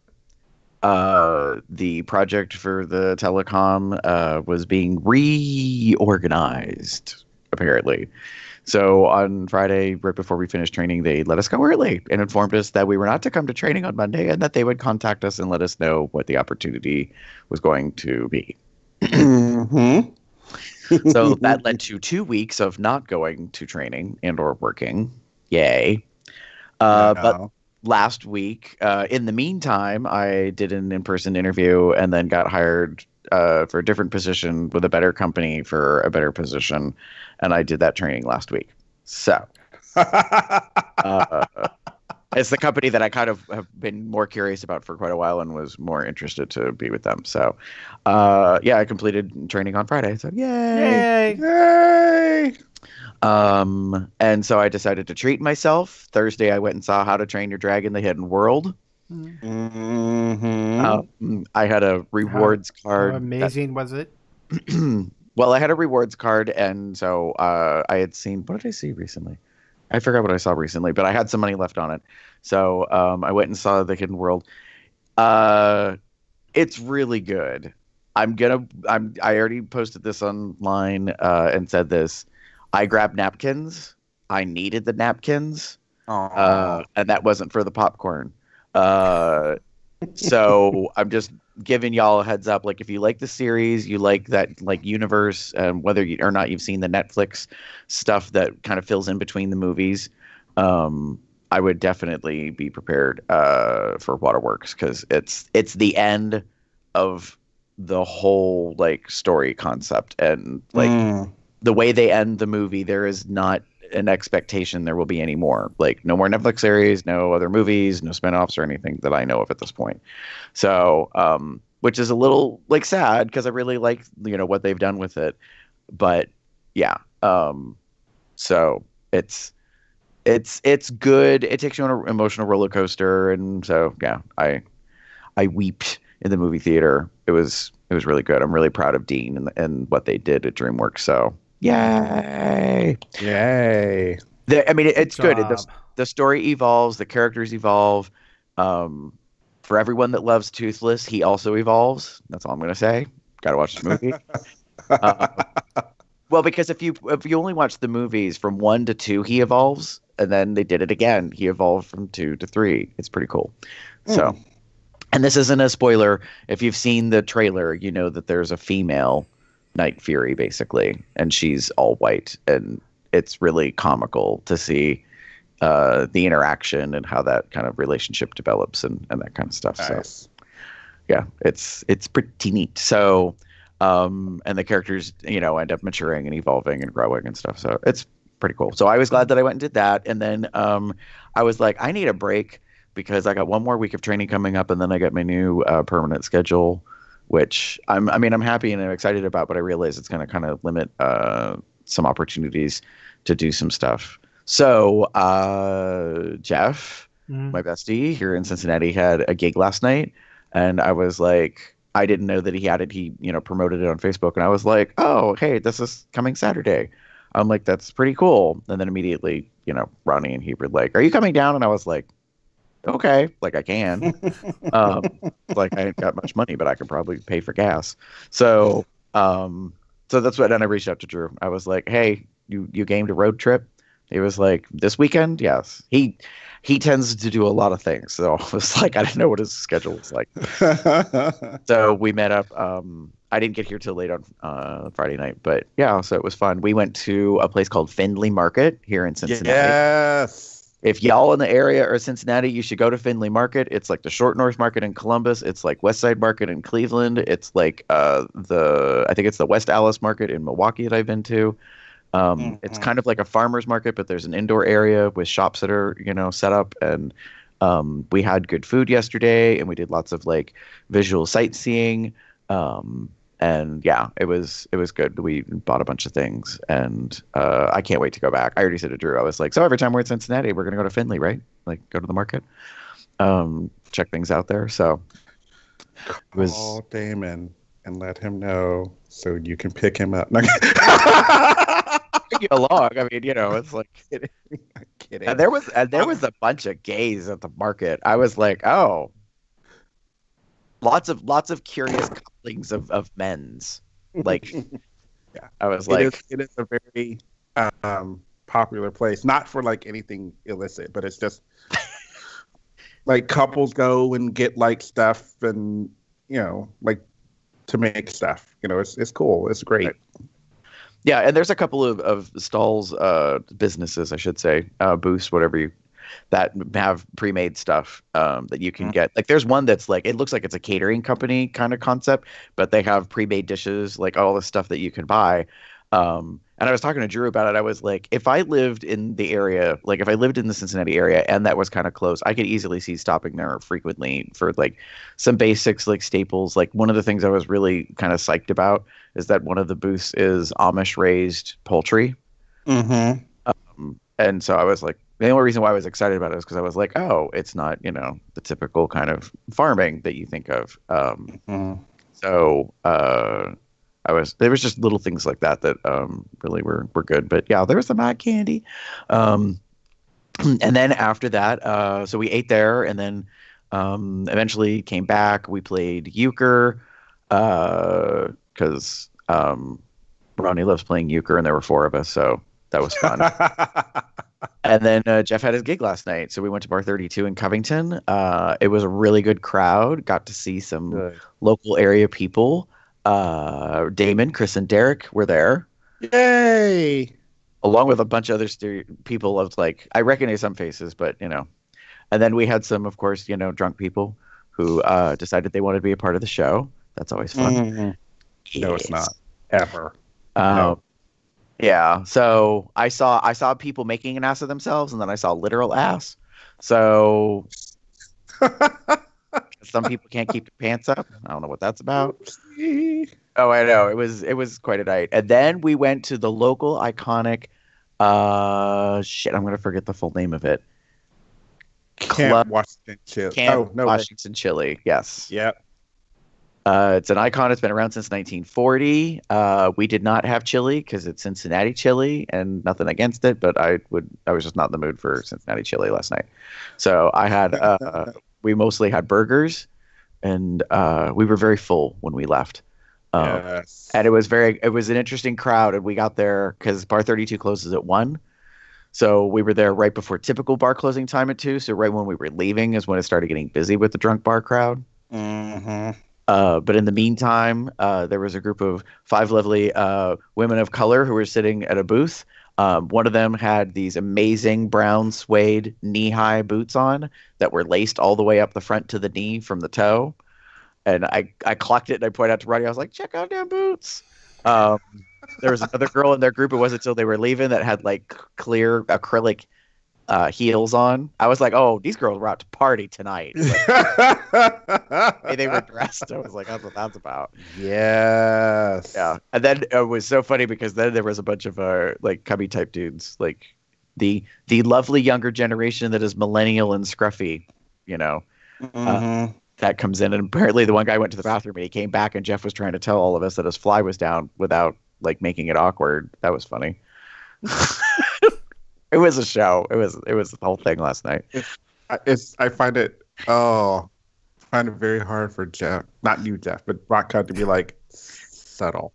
The project for the telecom was being reorganized, apparently. So on Friday, right before we finished training, they let us go early and informed us that we were not to come to training on Monday and that they would contact us and let us know what the opportunity was going to be. Mm-hmm. So that led to 2 weeks of not going to training and or working. Yay. But last week, in the meantime, I did an in-person interview and then got hired for a different position with a better company for a better position. And I did that training last week. So it's the company that I kind of have been more curious about for quite a while and was more interested to be with them. So, yeah, I completed training on Friday. So, yay! And so I decided to treat myself. Thursday, I went and saw How to Train Your Dragon: The Hidden World. Mm-hmm. I had a rewards card. How amazing was it? Well, I had a rewards card, and so I had seen. What did I see recently? I forgot what I saw recently, but I had some money left on it, so I went and saw The Hidden World. Uh, it's really good. I already posted this online and said this. I grabbed napkins. I needed the napkins, and that wasn't for the popcorn. Uh, so I'm just giving y'all a heads up. Like, if you like the series, you like that like universe, whether you or not you've seen the Netflix stuff that kind of fills in between the movies, I would definitely be prepared for Waterworks because it's the end of the whole like story concept and like the way they end the movie. There is not an expectation there will be any more. Like, no more Netflix series, no other movies, no spinoffs or anything that I know of at this point. So, which is a little like sad because I really like, what they've done with it. But yeah, so it's good. It takes you on an emotional roller coaster, and so yeah, I weeped in the movie theater. It was really good. I'm really proud of Dean and what they did at DreamWorks. So yay! I mean, it's good. The story evolves. The characters evolve. For everyone that loves Toothless, he also evolves. That's all I'm gonna say. Got to watch the movie. Well, because if you only watch the movies from 1 to 2, he evolves, and then they did it again. He evolved from 2 to 3. It's pretty cool. So, and this isn't a spoiler. If you've seen the trailer, you know that there's a female Night Fury, basically, and she's all white, and it's really comical to see the interaction and how that kind of relationship develops and that kind of stuff. Nice. So, yeah, it's pretty neat. So, and the characters, end up maturing and evolving and growing and stuff. So it's pretty cool. So I was glad that I went and did that. And then I was like, I need a break because I got one more week of training coming up, and then I got my new permanent schedule, which I'm happy and I'm excited about, but I realize it's going to kind of limit some opportunities to do some stuff. So Jeff, my bestie here in Cincinnati, had a gig last night, and I was like, I didn't know that he had it. He, promoted it on Facebook, and I was like, oh, hey, this is coming Saturday. I'm like, that's pretty cool. And then immediately, Ronnie and he were like, are you coming down? And I was like, okay, like I can. Like, I ain't got much money, but I could probably pay for gas. So that's what. And I reached out to Drew. I was like, hey, you gamed a road trip? He was like, this weekend? Yes. He tends to do a lot of things. So I was like, I didn't know what his schedule was like. So we met up. I didn't get here till late on Friday night, but yeah, so it was fun. We went to a place called Findlay Market here in Cincinnati. Yes. If y'all in the area are Cincinnati, you should go to Findlay Market. It's like the Short North Market in Columbus. It's like West Side Market in Cleveland. It's like I think it's the West Allis Market in Milwaukee that I've been to. It's kind of like a farmer's market, but there's an indoor area with shops that are, set up. And we had good food yesterday, and we did lots of like visual sightseeing. And yeah, it was good. We bought a bunch of things, and I can't wait to go back. I already said to Drew, I was like, so every time we're in Cincinnati, we're going to go to Findlay, right? Like, go to the market, check things out there. So it was... Call Damon and let him know so you can pick him up. Get along. I mean, it's like kidding. And there was a bunch of gays at the market. I was like, oh, lots of curious couplings of men's. Like, yeah, I was like, it is a very popular place. Not for like anything illicit, but it's just like couples go and get like stuff and like to make stuff. It's cool. It's great. Right. Yeah, and there's a couple of stalls, businesses, I should say, booths, whatever that have pre-made stuff that you can get. Like, there's one that's like, it looks like it's a catering company kind of concept, but they have pre-made dishes, like all the stuff that you can buy. And I was talking to Drew about it. I was like, if I lived in the area, like if I lived in the Cincinnati area and that was kind of close, I could easily see stopping there frequently for like some basics, like staples. Like, one of the things I was really kind of psyched about is that one of the booths is Amish raised poultry. And so I was like, the only reason why I was excited about it is because I was like, oh, it's not, the typical kind of farming that you think of. So There was just little things like that really were good. But yeah, there was some eye candy. And then after that, so we ate there, and then eventually came back. We played euchre because Ronnie loves playing euchre, and there were 4 of us, so that was fun. And then Jeff had his gig last night, so we went to Bar 32 in Covington. It was a really good crowd. Got to see some local area people. Damon, Chris, and Derek were there. Yay! Along with a bunch of other people of like, I recognize some faces, but and then we had some, of course, drunk people who decided they wanted to be a part of the show. That's always fun. Mm-hmm. Yes. No, it's not ever. No. Yeah. So I saw people making an ass of themselves, and then I saw literal ass. So some people can't keep their pants up. I don't know what that's about. Oh, I know. It was quite a night. And then we went to the local iconic I'm gonna forget the full name of it. Camp Washington Chili. Washington Chili. Yes. Yep. It's an icon. It's been around since 1940. We did not have chili because it's Cincinnati chili, and nothing against it, but I was just not in the mood for Cincinnati chili last night. So I had we mostly had burgers, and we were very full when we left. Yes. And it was an interesting crowd, and we got there because Bar 32 closes at 1. So we were there right before typical bar closing time at 2. So right when we were leaving is when it started getting busy with the drunk bar crowd. Mm-hmm. But in the meantime, there was a group of 5 lovely women of color who were sitting at a booth. One of them had these amazing brown suede knee-high boots on that were laced all the way up the front to the knee from the toe. And I clocked it, and I pointed out to Roddy. I was like, check out them boots. There was another girl in their group. It wasn't until they were leaving that had like clear acrylic heels on. I was like, oh, these girls were out to party tonight. Like, they were dressed. I was like, that's what that's about. Yes. Yeah. And then it was so funny because then there was a bunch of like cubby type dudes, like the lovely younger generation that is millennial and scruffy, Mm-hmm. that comes in. And apparently the one guy went to the bathroom, and he came back, and Jeff was trying to tell all of us that his fly was down without like making it awkward. That was funny. It was a show. It was the whole thing last night. I find it very hard for Jeff, not you, Jeff, but Rock Cut to be like subtle.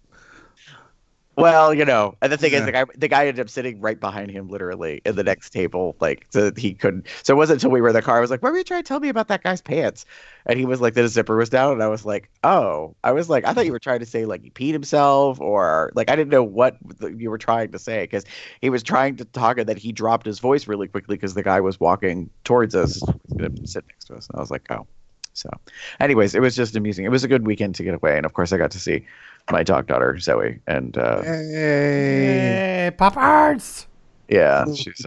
Well, and the thing is, the guy ended up sitting right behind him, literally, in the next table, like, so he couldn't. So it wasn't until we were in the car, I was like, "What were you trying to tell me about that guy's pants?" And he was like, that his zipper was down, and I was like, "Oh," I was like, "I thought you were trying to say like he peed himself, or like I didn't know what you were trying to say," because he was trying to talk, and that he dropped his voice really quickly because the guy was walking towards us, going to sit next to us, and I was like, "Oh." So, anyways, it was just amusing. It was a good weekend to get away, and of course, I got to see my dog daughter Zoe, and hey, puppers! Yeah, she's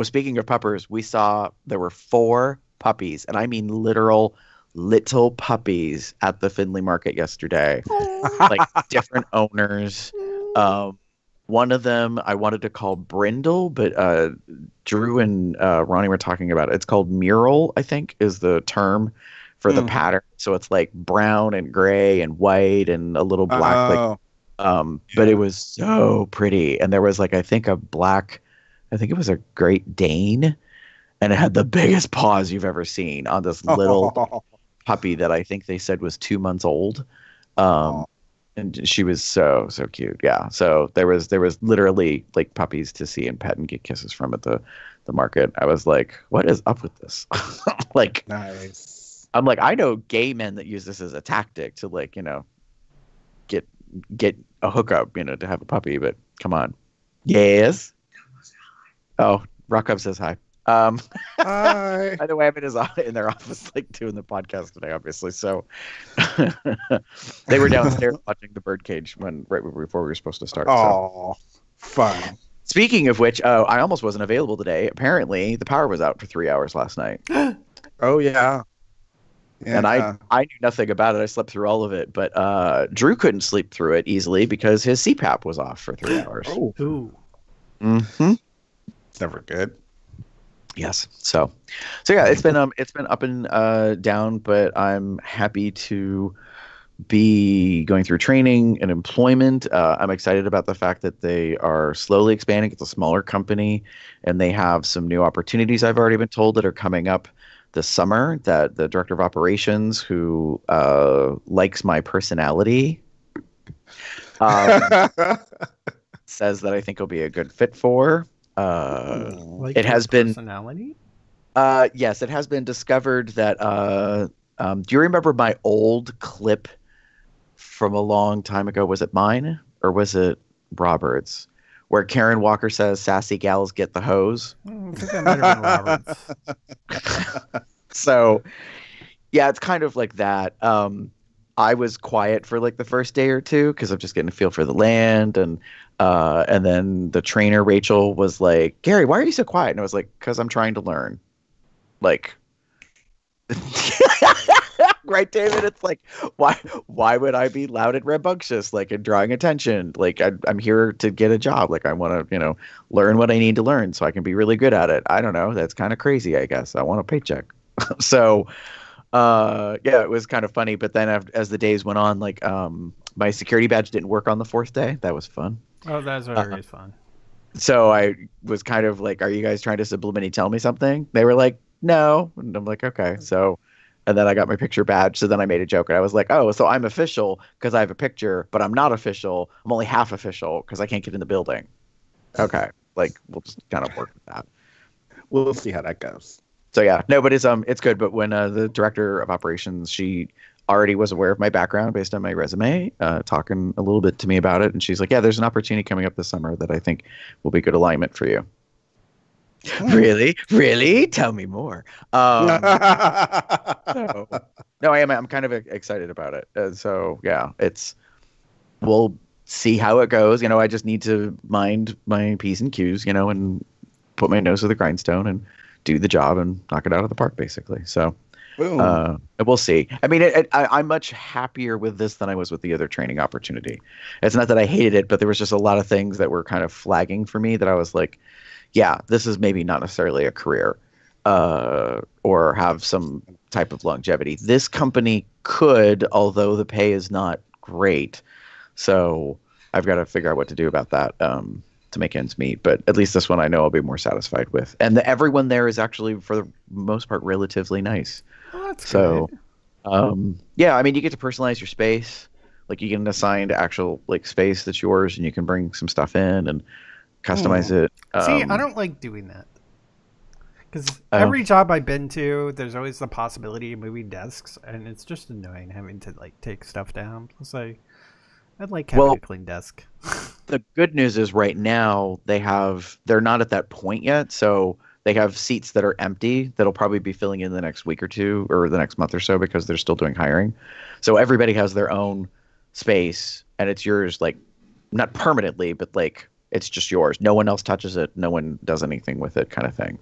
speaking of puppers, we saw there were 4 puppies, and I mean literal little puppies at the Findlay Market yesterday, like different owners. One of them I wanted to call Brindle, but Drew and Ronnie were talking about it. It's called Mural, I think, is the term for the pattern. So it's like brown and gray and white and a little black. But it was so pretty. And there was like, I think it was a Great Dane, and it had the biggest paws you've ever seen on this little puppy that I think they said was 2 months old. And she was so cute. Yeah. So there was literally like puppies to see and pet and get kisses from at the market. I was like, what is up with this? Like, nice. I'm like, I know gay men that use this as a tactic to like, get a hookup, to have a puppy, but come on. Yes. Oh, Rock says hi. Hi. By the way, I'm in their office like doing the podcast today, obviously. So they were downstairs watching the birdcage right before we were supposed to start. Oh, fun. Speaking of which, I almost wasn't available today. Apparently, the power was out for 3 hours last night. Oh yeah. And I knew nothing about it. I slept through all of it, but Drew couldn't sleep through it easily because his CPAP was off for 3 hours. Oh. Ooh. Mm-hmm. It's never good. Yes. So yeah, it's been up and down, but I'm happy to be going through training and employment. I'm excited about the fact that they are slowly expanding. It's a smaller company, and they have some new opportunities I've already been told that are coming up this summer, that the director of operations, who likes my personality, says that I think will be a good fit for. Like it has been personality? Yes, it has been discovered that do you remember my old clip from a long time ago? Was it mine or was it Robert's, where Karen Walker says sassy gals get the hose? I think that might have been Roberts. So yeah, it's kind of like that. I was quiet for like the first day or two because I'm just getting a feel for the land, and then the trainer Rachel was like, "Gary, why are you so quiet?" And I was like, "Because I'm trying to learn." Like, right, David? It's like, why would I be loud and rambunctious, like, and drawing attention? Like, I'm here to get a job. Like, I want to, learn what I need to learn so I can be really good at it. I don't know. That's kind of crazy, I guess. I want a paycheck. So, yeah, it was kind of funny. But then as the days went on, like, my security badge didn't work on the fourth day. That was fun. Oh, that's very fun. So I was kind of like, "Are you guys trying to subliminally tell me something?" They were like, "No." And I'm like, "Okay." So, and then I got my picture badge. So then I made a joke and I was like, "Oh, so I'm official because I have a picture, but I'm not official. I'm only half official because I can't get in the building." Okay. Like, we'll just kind of work with that. We'll see how that goes. So yeah, no, but it's good. But when the director of operations, she already was aware of my background based on my resume, talking a little bit to me about it. And she's like, "Yeah, there's an opportunity coming up this summer that I think will be good alignment for you." Really? Tell me more. No, I'm kind of excited about it. So yeah, we'll see how it goes. I just need to mind my P's and Q's, and put my nose to the grindstone and do the job and knock it out of the park, basically. So we'll see. I mean, I'm much happier with this than I was with the other training opportunity. It's not that I hated it, but there was just a lot of things that were kind of flagging for me that I was like, yeah, this is maybe not necessarily a career or have some type of longevity. This company could, although the pay is not great. So I've got to figure out what to do about that to make ends meet. But at least this one I know I'll be more satisfied with. And everyone there is actually, for the most part, relatively nice. Oh, that's good. So, yeah, I mean, you get to personalize your space. Like, you get an assigned actual like space that's yours, and you can bring some stuff in and customize it. See, I don't like doing that. Because every job I've been to, there's always the possibility of moving desks, and it's just annoying having to like take stuff down. Plus, I'd like having a clean desk. The good news is right now they're not at that point yet, so they have seats that are empty that'll probably be filling in the next week or two or the next month or so because they're still doing hiring. So everybody has their own space, and it's yours, like, not permanently, but like it's just yours. No one else touches it. No one does anything with it, kind of thing.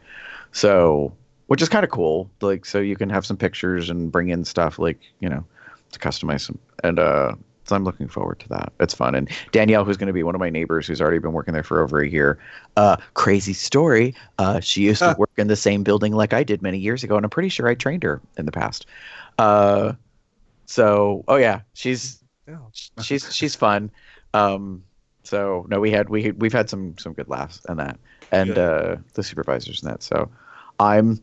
So, which is kind of cool. Like, so you can have some pictures and bring in stuff, like, to customize them. And so I'm looking forward to that. It's fun. And Danielle, who's going to be one of my neighbors, who's already been working there for over a year. Crazy story. She used to work in the same building like I did many years ago, and I'm pretty sure I trained her in the past. So, oh yeah, she's fun. So no, we've had some good laughs and that, and the supervisors and that. So I'm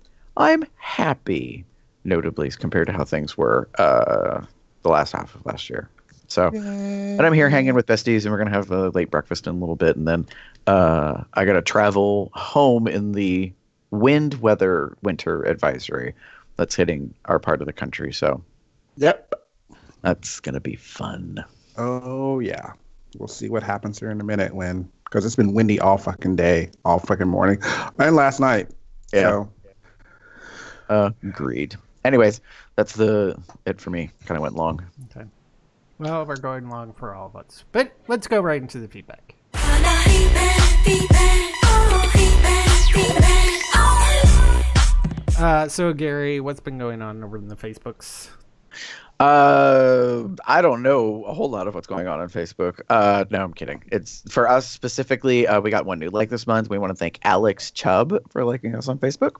happy, notably compared to how things were the last half of last year. So, and I'm here hanging with besties, and we're gonna have a late breakfast in a little bit, and then I gotta travel home in the wind weather winter advisory that's hitting our part of the country. So, yep, that's gonna be fun. Oh yeah, we'll see what happens here in a minute, because it's been windy all fucking day, all fucking morning, and last night. Yeah. So. Agreed. Anyways, that's it for me. Kind of went long. Okay. Well, we're going long for all of us, but let's go right into the feedback. So Gary, what's been going on over in the Facebooks? I don't know a whole lot of what's going on Facebook. No, I'm kidding. It's for us specifically. We got one new like this month. We want to thank Alex Chubb for liking us on Facebook.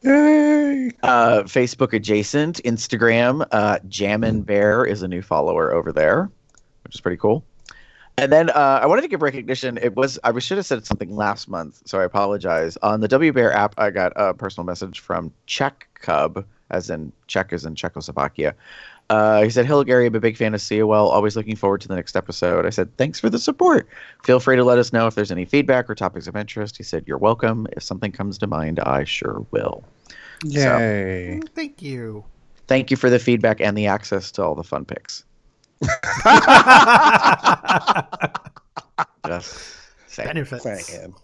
Yay! Facebook adjacent, Instagram. Jammin Bear is a new follower over there, which is pretty cool. And then I wanted to give recognition. I should have said something last month, so I apologize. On the W Bear app, I got a personal message from Czech Cub, as in Czech as in Czechoslovakia. He said, "Hello, Gary. I'm a big fan of COL. Always looking forward to the next episode." I said, "Thanks for the support. Feel free to let us know if there's any feedback or topics of interest." He said, "You're welcome. If something comes to mind, I sure will." Yay! So, thank you. Thank you for the feedback and the access to all the fun pics. Just saying. Benefits. Saying.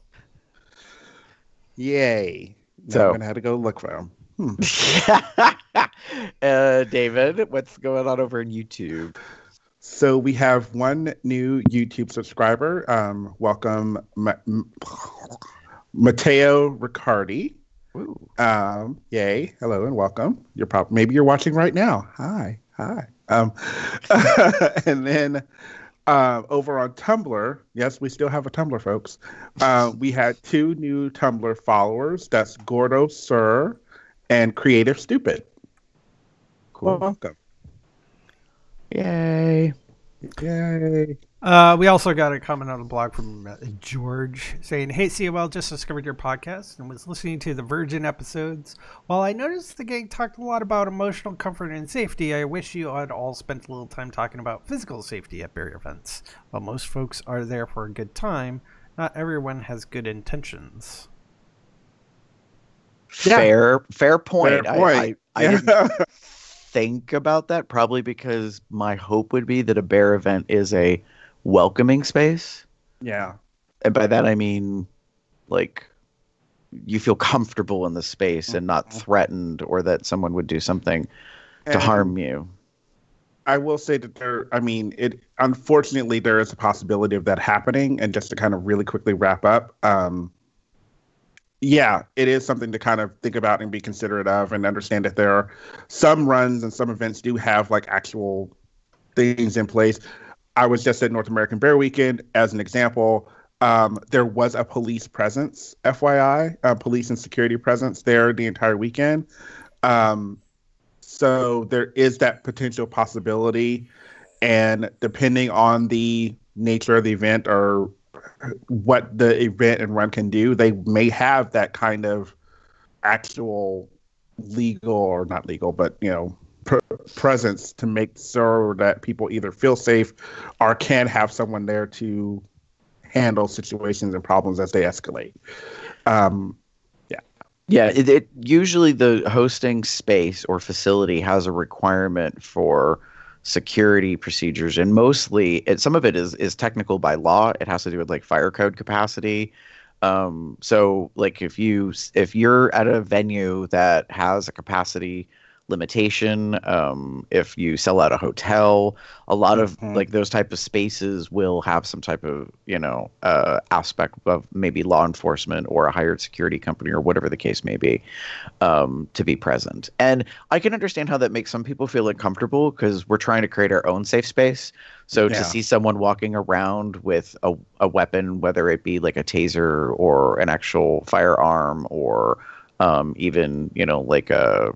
Yay! Now So- I'm gonna have to go look for them. David, what's going on over in YouTube? So we have one new YouTube subscriber. Welcome, Matteo Riccardi. Ooh. Yay! Hello and welcome. Maybe you're watching right now. Hi. And then over on Tumblr, yes, we still have a Tumblr, folks. We had 2 new Tumblr followers. That's Gordo Sir and Creative Stupid. Cool. Welcome. Yay. Yay. We also got a comment on the blog from George saying, "Hey, COL, just discovered your podcast and was listening to the Virgin episodes. While I noticed the gang talked a lot about emotional comfort and safety, I wish you had all spent a little time talking about physical safety at bear events. While most folks are there for a good time, not everyone has good intentions." Fair point. Fair point. I didn't think about that, probably because my hope would be that a bear event is a welcoming space. Yeah. And by that I mean, like, you feel comfortable in the space and not threatened, or that someone would do something to harm you. I will say that unfortunately there is a possibility of that happening. And just to kind of really quickly wrap up, yeah, it is something to kind of think about and be considerate of, and understand that there are some runs and some events do have like actual things in place. I was just at North American Bear Weekend as an example. There was a police presence, FYI, police and security presence there the entire weekend. So there is that potential possibility, and depending on the nature of the event or what the event and run can do, they may have that kind of actual legal, or not legal, but presence to make sure that people either feel safe or can have someone there to handle situations and problems as they escalate. It usually the hosting space or facility has a requirement for security procedures, and mostly some of it is technical by law. It has to do with like fire code capacity. So like if you're at a venue that has a capacity limitation, if you sell out a hotel, a lot of like those type of spaces will have some type of aspect of maybe law enforcement or a hired security company or whatever the case may be, to be present. And I can understand how that makes some people feel uncomfortable, because we're trying to create our own safe space. So to see someone walking around with a weapon, whether it be like a taser or an actual firearm, or even like a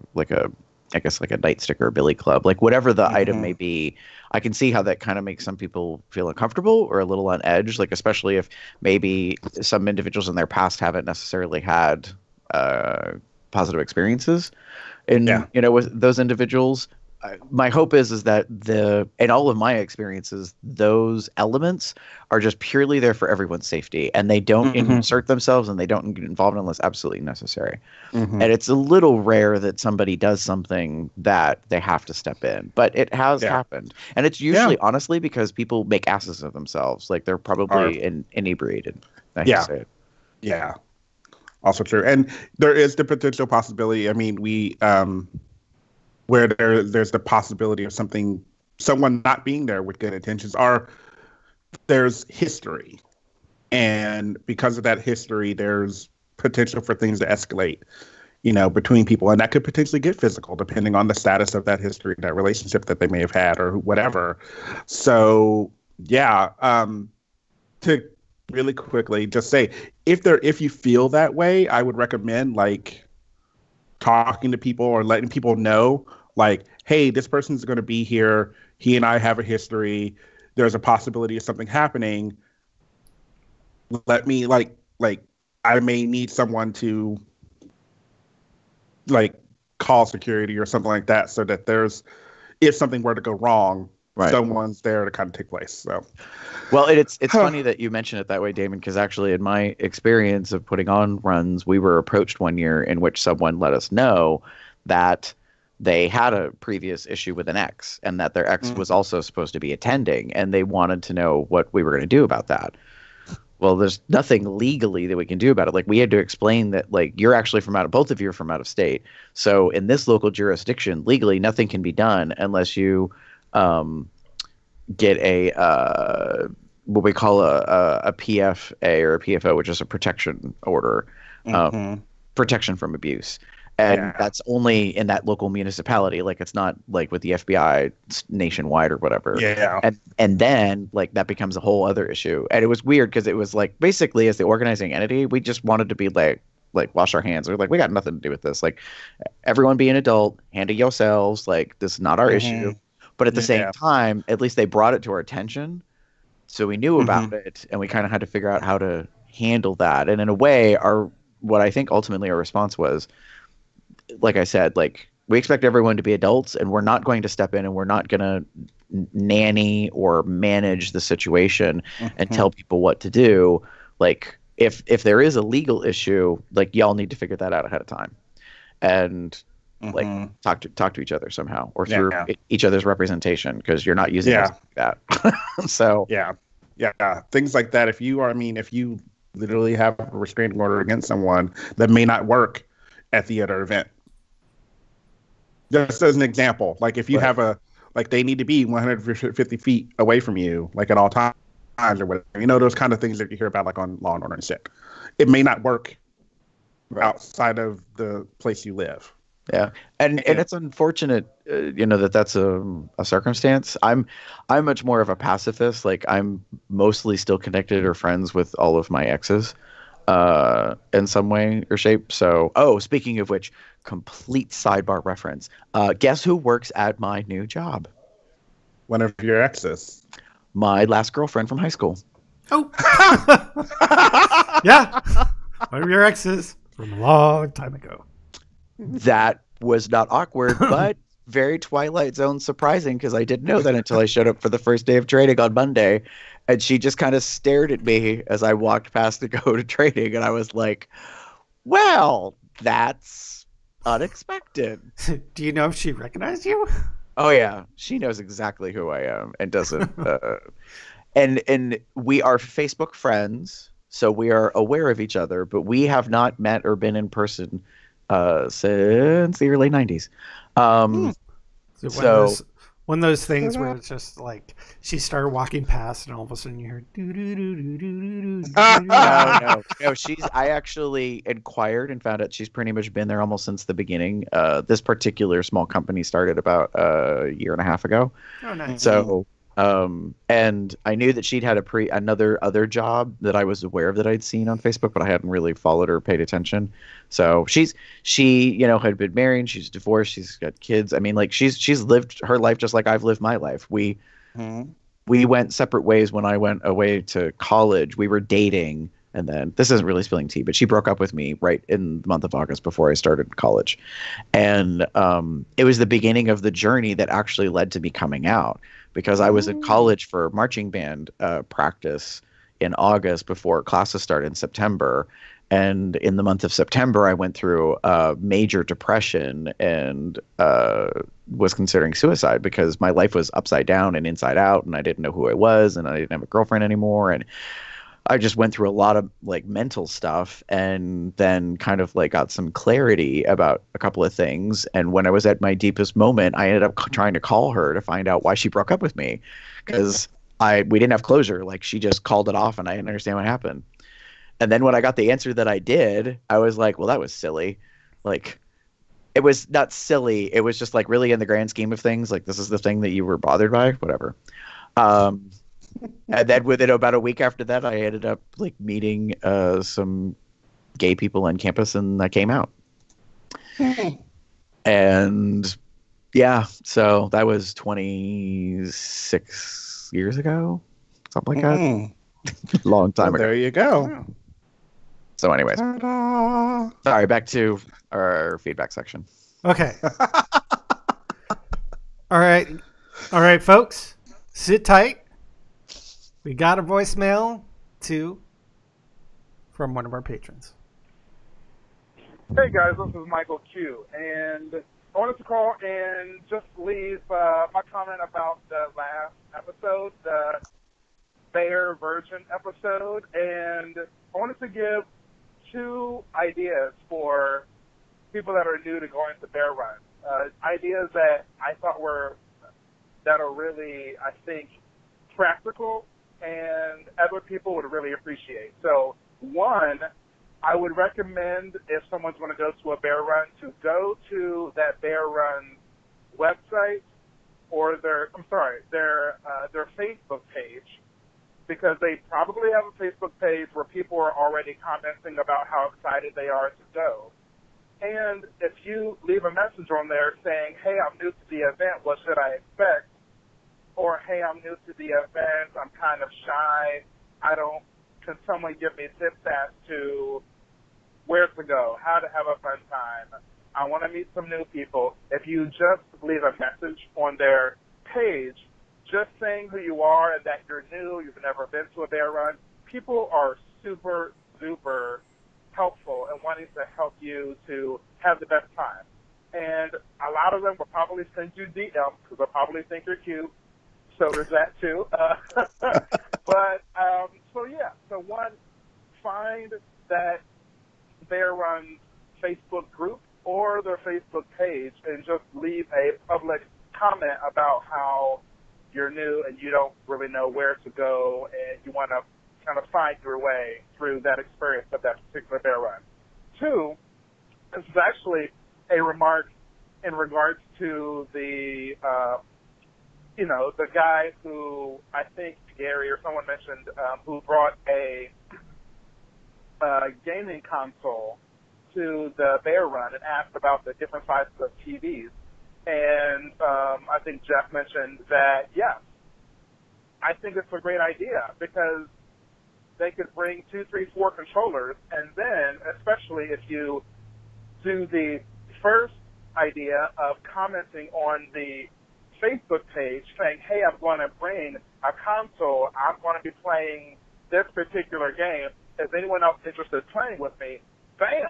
I guess like a nightstick or a billy club, like whatever the item may be, I can see how that kind of makes some people feel uncomfortable or a little on edge, like especially if maybe some individuals in their past haven't necessarily had positive experiences with those individuals. My hope is that in all of my experiences, those elements are just purely there for everyone's safety, and they don't insert themselves and they don't get involved unless absolutely necessary. And it's a little rare that somebody does something that they have to step in, but it has happened. And it's usually honestly because people make asses of themselves. Like they're probably inebriated. I hate to say it. Yeah. Also true. And there is the potential possibility. I mean, where there's the possibility of someone not being there with good intentions, or there's history. And because of that history, there's potential for things to escalate. between people, and that could potentially get physical depending on the status of that history, that relationship that they may have had or whatever. So yeah, to really quickly just say, if you feel that way, I would recommend like talking to people or letting people know, like, hey, this person's going to be here. He and I have a history. There's a possibility of something happening. Let me like I may need someone to like call security or something like that, so that if something were to go wrong, someone's there to kind of take place. So, well, it's funny that you mention it that way, Damon, because actually in my experience of putting on runs, we were approached one year in which someone let us know that they had a previous issue with an ex, and that their ex was also supposed to be attending, and they wanted to know what we were going to do about that. Well, there's nothing legally that we can do about it. Like, we had to explain that, like, both of you are from out of state. So in this local jurisdiction, legally, nothing can be done unless you get what we call a PFA or a PFO, which is a protection order, protection from abuse. And that's only in that local municipality. Like, it's not like with the FBI nationwide or whatever. Yeah. And then like that becomes a whole other issue. And it was weird because it was like, basically as the organizing entity, we just wanted to be like wash our hands. We're like, we got nothing to do with this. Like, everyone be an adult, handle yourselves. Like, this is not our issue. But at the same time, at least they brought it to our attention. So we knew about it, and we kind of had to figure out how to handle that. And in a way, what I think ultimately our response was, like I said, like, we expect everyone to be adults, and we're not going to step in and we're not going to nanny or manage the situation and tell people what to do. Like, if there is a legal issue, like, y'all need to figure that out ahead of time, and like talk to each other somehow, or through each other's representation, because you're not using us like that. So things like that. If you literally have a restraining order against someone, that may not work at the other event. Just as an example, like, if you have they need to be 150 feet away from you, like, at all times or whatever. Those kind of things that you hear about, like, on Law and Order and shit. It may not work outside of the place you live. Yeah, and it's unfortunate, that's a circumstance. I'm much more of a pacifist. Like, I'm mostly still connected or friends with all of my exes, in some way or shape. So, speaking of which, complete sidebar reference. Guess who works at my new job? One of your exes. My last girlfriend from high school. Oh, yeah, one of your exes from a long time ago. That was not awkward, but very Twilight Zone surprising, because I didn't know that until I showed up for the first day of training on Monday. And she just kind of stared at me as I walked past to go to training. And I was like, well, that's unexpected. Do you know if she recognized you? Oh, yeah. She knows exactly who I am and doesn't. And we are Facebook friends, so we are aware of each other, but we have not met or been in person since the early 90s. So one of those things where it's just like she started walking past, and all of a sudden you heard doo doo doo doo doo doo. No. I actually inquired and found out she's pretty much been there almost since the beginning. This particular small company started about a year and a half ago. Oh, nice. So. And I knew that she'd had another job that I was aware of that I'd seen on Facebook, but I hadn't really followed her or paid attention. So she had been married, she's divorced, she's got kids. I mean, like, she's lived her life just like I've lived my life. We went separate ways when I went away to college. We were dating, and then, this isn't really spilling tea, but she broke up with me right in the month of August before I started college. And it was the beginning of the journey that actually led to me coming out, because I was in college for marching band practice in August before classes started in September. And in the month of September, I went through a major depression and was considering suicide, because my life was upside down and inside out, and I didn't know who I was, and I didn't have a girlfriend anymore. And I just went through a lot of like mental stuff, and then kind of like got some clarity about a couple of things. And when I was at my deepest moment, I ended up trying to call her to find out why she broke up with me, because we didn't have closure. Like, she just called it off, and I didn't understand what happened. And then when I got the answer that I did, I was like, well, that was silly. like, it was not silly. It was just like really in the grand scheme of things, like this is the thing that you were bothered by, whatever. Um, and then within about a week after that, I ended up like meeting some gay people on campus, and I came out. And yeah, so that was 26 years ago, something like that. Long time ago. There you go. So anyways, Ta-da. sorry, back to our feedback section. Okay. All right, folks, sit tight. We got a voicemail from one of our patrons. Hey guys, this is Michael Q, and I wanted to call and just leave my comment about the last episode, the Bear Virgin episode, and I wanted to give 2 ideas for people that are new to going to bear run. Ideas that I thought that are really, I think, practical and other people would really appreciate. So, one, I would recommend if someone's going to go to a bear run to go to that bear run website or their Facebook page, because they probably have a Facebook page where people are already commenting about how excited they are to go. And if you leave a message on there saying, hey, I'm new to the event, what should I expect? Or, hey, I'm new to the event, I'm kind of shy, can someone give me tips as to where to go, how to have a fun time, I want to meet some new people. If you just leave a message on their page, just saying who you are and that you're new, you've never been to a bear run, people are super, super helpful and wanting to help you to have the best time. And a lot of them will probably send you DMs because they'll probably think you're cute. So there's that too. So one, find that Bear Run's Facebook group or their Facebook page and just leave a public comment about how you're new and you don't really know where to go and you want to kind of find your way through that experience of that particular bear run. 2, this is actually a remark in regards to the guy who I think Gary or someone mentioned who brought a gaming console to the bear run and asked about the different sizes of TVs. And I think Jeff mentioned that, yes, I think it's a great idea because they could bring 2, 3, 4 controllers, and then, especially if you do the first idea of commenting on the Facebook page saying, hey, I'm going to bring a console, I'm going to be playing this particular game, is anyone else interested in playing with me? Bam!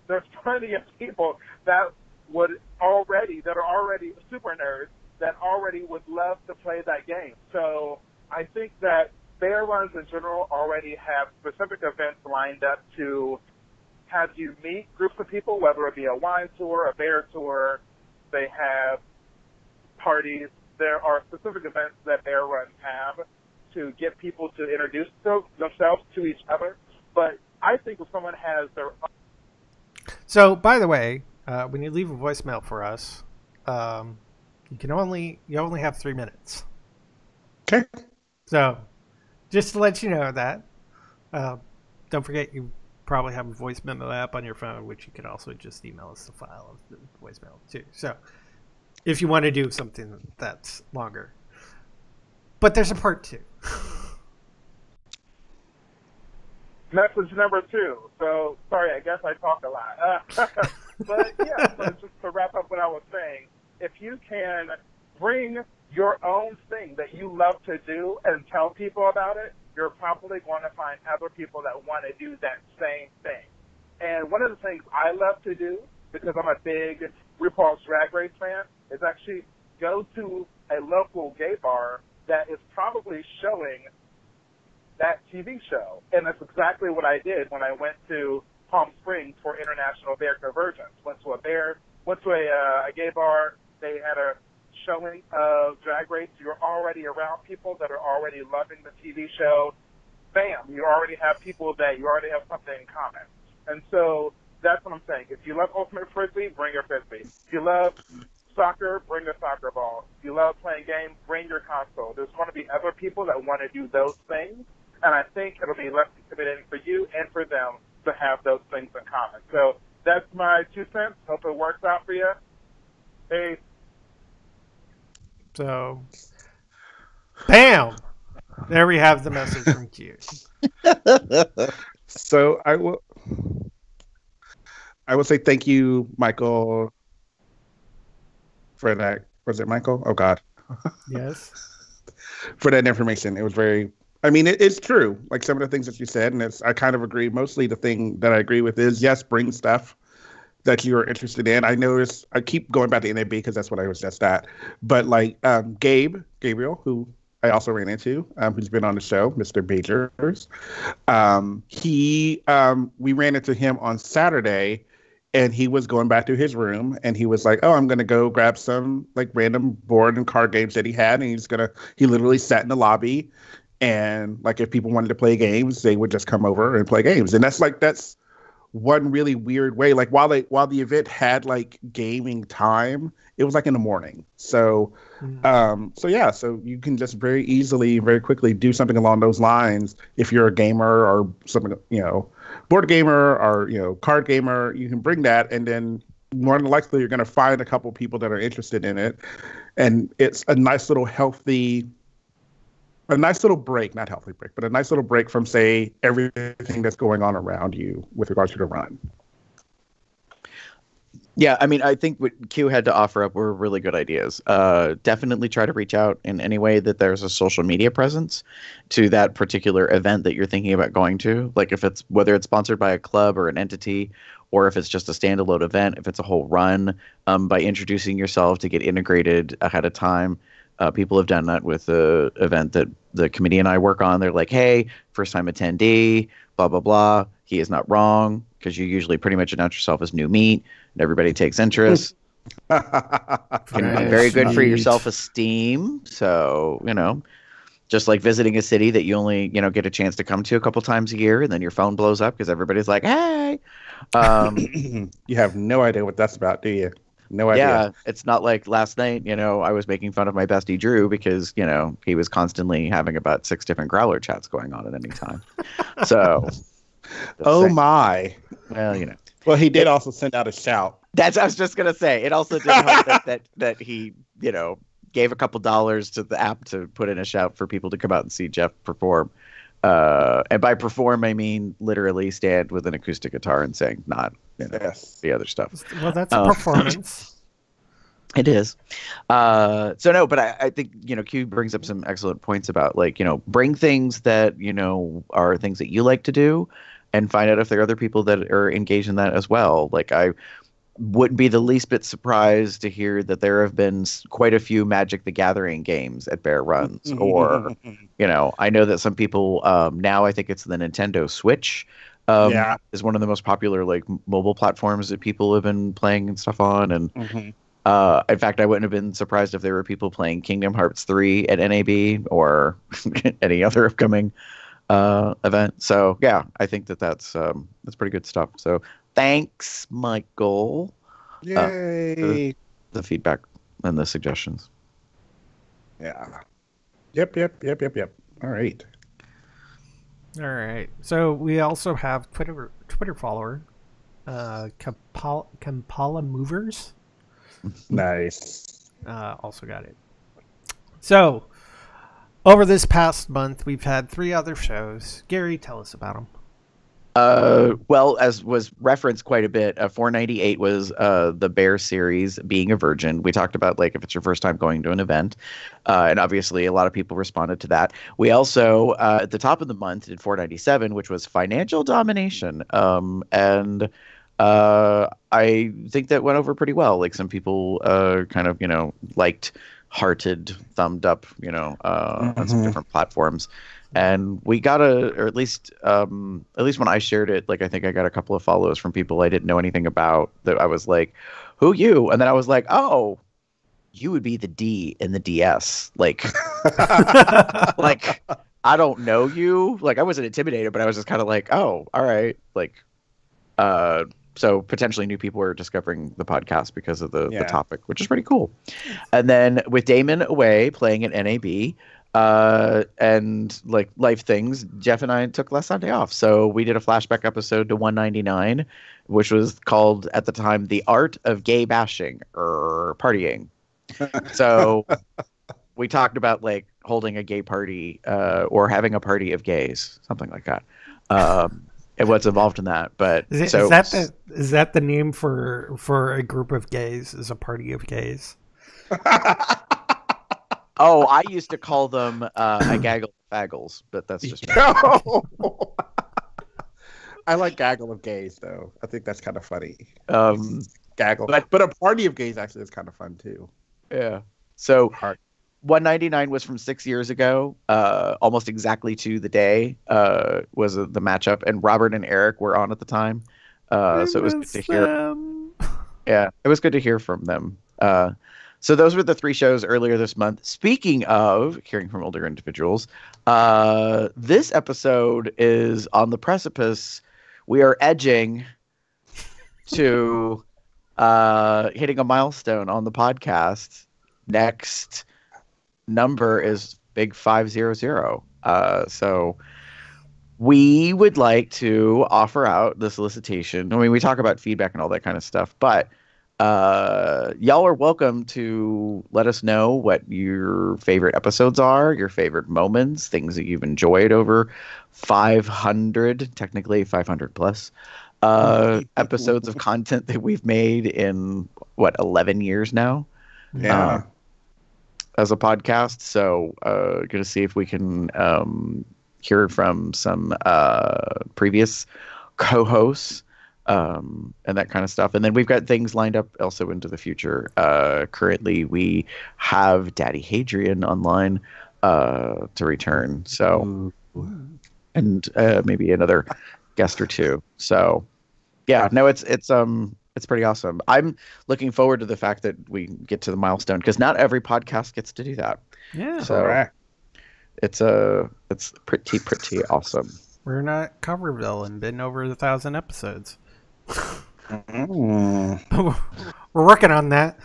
There's plenty of people that are already super nerds that already would love to play that game. So I think that bear runs in general already have specific events lined up to have you meet groups of people, whether it be a wine tour, a bear tour. They have parties. There are specific events that bear runs have to get people to introduce themselves to each other. But I think if someone has their own... So, by the way, when you leave a voicemail for us, you only have 3 minutes. Okay. So, just to let you know that, don't forget you probably have a voice memo app on your phone, which you can also just email us the file of the voicemail too. So, if you want to do something that's longer, but there's a part 2. Message number 2. So, sorry, I guess I talk a lot. But yeah, so just to wrap up what I was saying, if you can bring your own thing that you love to do and tell people about it, you're probably going to find other people that want to do that same thing. And one of the things I love to do, because I'm a big RuPaul's Drag Race fan, is actually go to a local gay bar that is probably showing that TV show. And that's exactly what I did when I went to Palm Springs for International Bear Convergence. Went to a gay bar. They had a showing of Drag Race. You're already around people that are already loving the TV show. Bam! You already have people that you already have something in common. And so that's what I'm saying. If you love Ultimate Frisbee, bring your Frisbee. If you love soccer, bring a soccer ball. If you love playing games, bring your console. There's going to be other people that want to do those things, and I think it'll be less intimidating for you and for them to have those things in common. So that's my 2 cents. Hope it works out for you. Hey. So, bam! There we have the message from Q. So I will say thank you, Michael, for that. Was it Michael? Oh God. Yes. For that information. It was very, I mean, it's true. Like some of the things that you said, and I kind of agree. Mostly the thing that I agree with is, yes, bring stuff that you're interested in. I noticed, I keep going back to NAB because that's what I was just at. But like Gabriel, who I also ran into, who's been on the show, Mr. Bajers. We ran into him on Saturday, and he was going back to his room, and he was like, "Oh, I'm gonna go grab some like random board and card games that he had," and he literally sat in the lobby, and like if people wanted to play games, they would just come over and play games, and that's one really weird way. Like while the event had like gaming time, it was like in the morning. So, so you can just very easily, very quickly do something along those lines. If you're a gamer or something, board gamer or, card gamer, you can bring that. And then more than likely you're going to find a couple people that are interested in it. And it's a nice little break, not healthy break, but a nice little break from, say, everything that's going on around you with regards to the run. Yeah, I mean, I think what Q had to offer up were really good ideas. Definitely try to reach out in any way that there's a social media presence to that particular event that you're thinking about going to. Like whether it's sponsored by a club or an entity, or if it's just a standalone event, if it's a whole run, by introducing yourself to get integrated ahead of time. People have done that with the event that the committee and I work on. They're like, hey, first time attendee, blah, blah, blah. He is not wrong, because you usually pretty much announce yourself as new meat and everybody takes interest. Can be very good for your self-esteem. So, just like visiting a city that you only, get a chance to come to a couple times a year, and then your phone blows up because everybody's like, hey. You have no idea what that's about, do you? No idea. Yeah, it's not like last night, I was making fun of my bestie Drew because, he was constantly having about 6 different growler chats going on at any time. So. My. Well, Well, he did also send out a shout. I was just going to say, it also did help that he, gave a couple dollars to the app to put in a shout for people to come out and see Jeff perform. And by perform, I mean literally stand with an acoustic guitar and sing, not the other stuff. Well, that's a performance. It is. But I think, Q brings up some excellent points about bring things that, are things that you like to do and find out if there are other people that are engaged in that as well. Like I wouldn't be the least bit surprised to hear that there have been quite a few Magic the Gathering games at Bear Runs, or, I know that some people, now I think it's the Nintendo Switch, is one of the most popular mobile platforms that people have been playing and stuff on. And in fact, I wouldn't have been surprised if there were people playing Kingdom Hearts 3 at NAB or any other upcoming event. So yeah, I think that's pretty good stuff. So thanks, Michael. Yay! The feedback and the suggestions. Yeah. Yep. All right. So we also have Twitter follower, Kampala Movers. Nice. Also got it. So over this past month, we've had 3 other shows. Gary, tell us about them. Well, as was referenced quite a bit, 498 was the Bear series, Being a Virgin. We talked about if it's your first time going to an event, and obviously a lot of people responded to that. We also at the top of the month did 497, which was Financial Domination, and I think that went over pretty well. Some people kind of liked, hearted, thumbed up, on some different platforms. And we got or at least when I shared it, I think I got a couple of follows from people I didn't know anything about, that I was like, who you? And then I was like, oh, you would be the D in the DS. I don't know you. I wasn't intimidated, but I was just kind of like, oh, all right. So potentially new people are discovering the podcast because of the topic, which is pretty cool. And then with Damon away playing at NAB, and like life things, Jeff and I took last Sunday off. So we did a flashback episode to 199, which was called at the time The Art of Gay Bashing or Partying. So we talked about like holding a gay party or having a party of gays, something like that. And what's involved in that. But is that the name for a group of gays? Is a party of gays? Oh, I used to call them a gaggle of faggles, but that's just me. I like gaggle of gays though. I think that's kind of funny. Gaggle, but a party of gays actually is kind of fun too. Yeah. So 199 was from 6 years ago, almost exactly to the day was the matchup, and Robert and Eric were on at the time. So it was good to hear. Yeah, it was good to hear from them. So those were the 3 shows earlier this month. Speaking of hearing from older individuals, this episode is on the precipice. We are edging to hitting a milestone on the podcast. Next number is Big 500. So we would like to offer out the solicitation. I mean, we talk about feedback and all that kind of stuff, but y'all are welcome to let us know what your favorite episodes are, your favorite moments, things that you've enjoyed over 500, technically 500 plus episodes of content that we've made in 11 years now. Yeah. As a podcast. So gonna see if we can hear from some previous co-hosts and that kind of stuff. And then we've got things lined up also into the future. Currently we have Daddy Hadrian online to return. So and maybe another guest or two. So yeah, no, it's pretty awesome. I'm looking forward to the fact that we get to the milestone because not every podcast gets to do that. Yeah, so correct. It's pretty awesome. We're not Coverville and been over 1,000 episodes. We're working on that.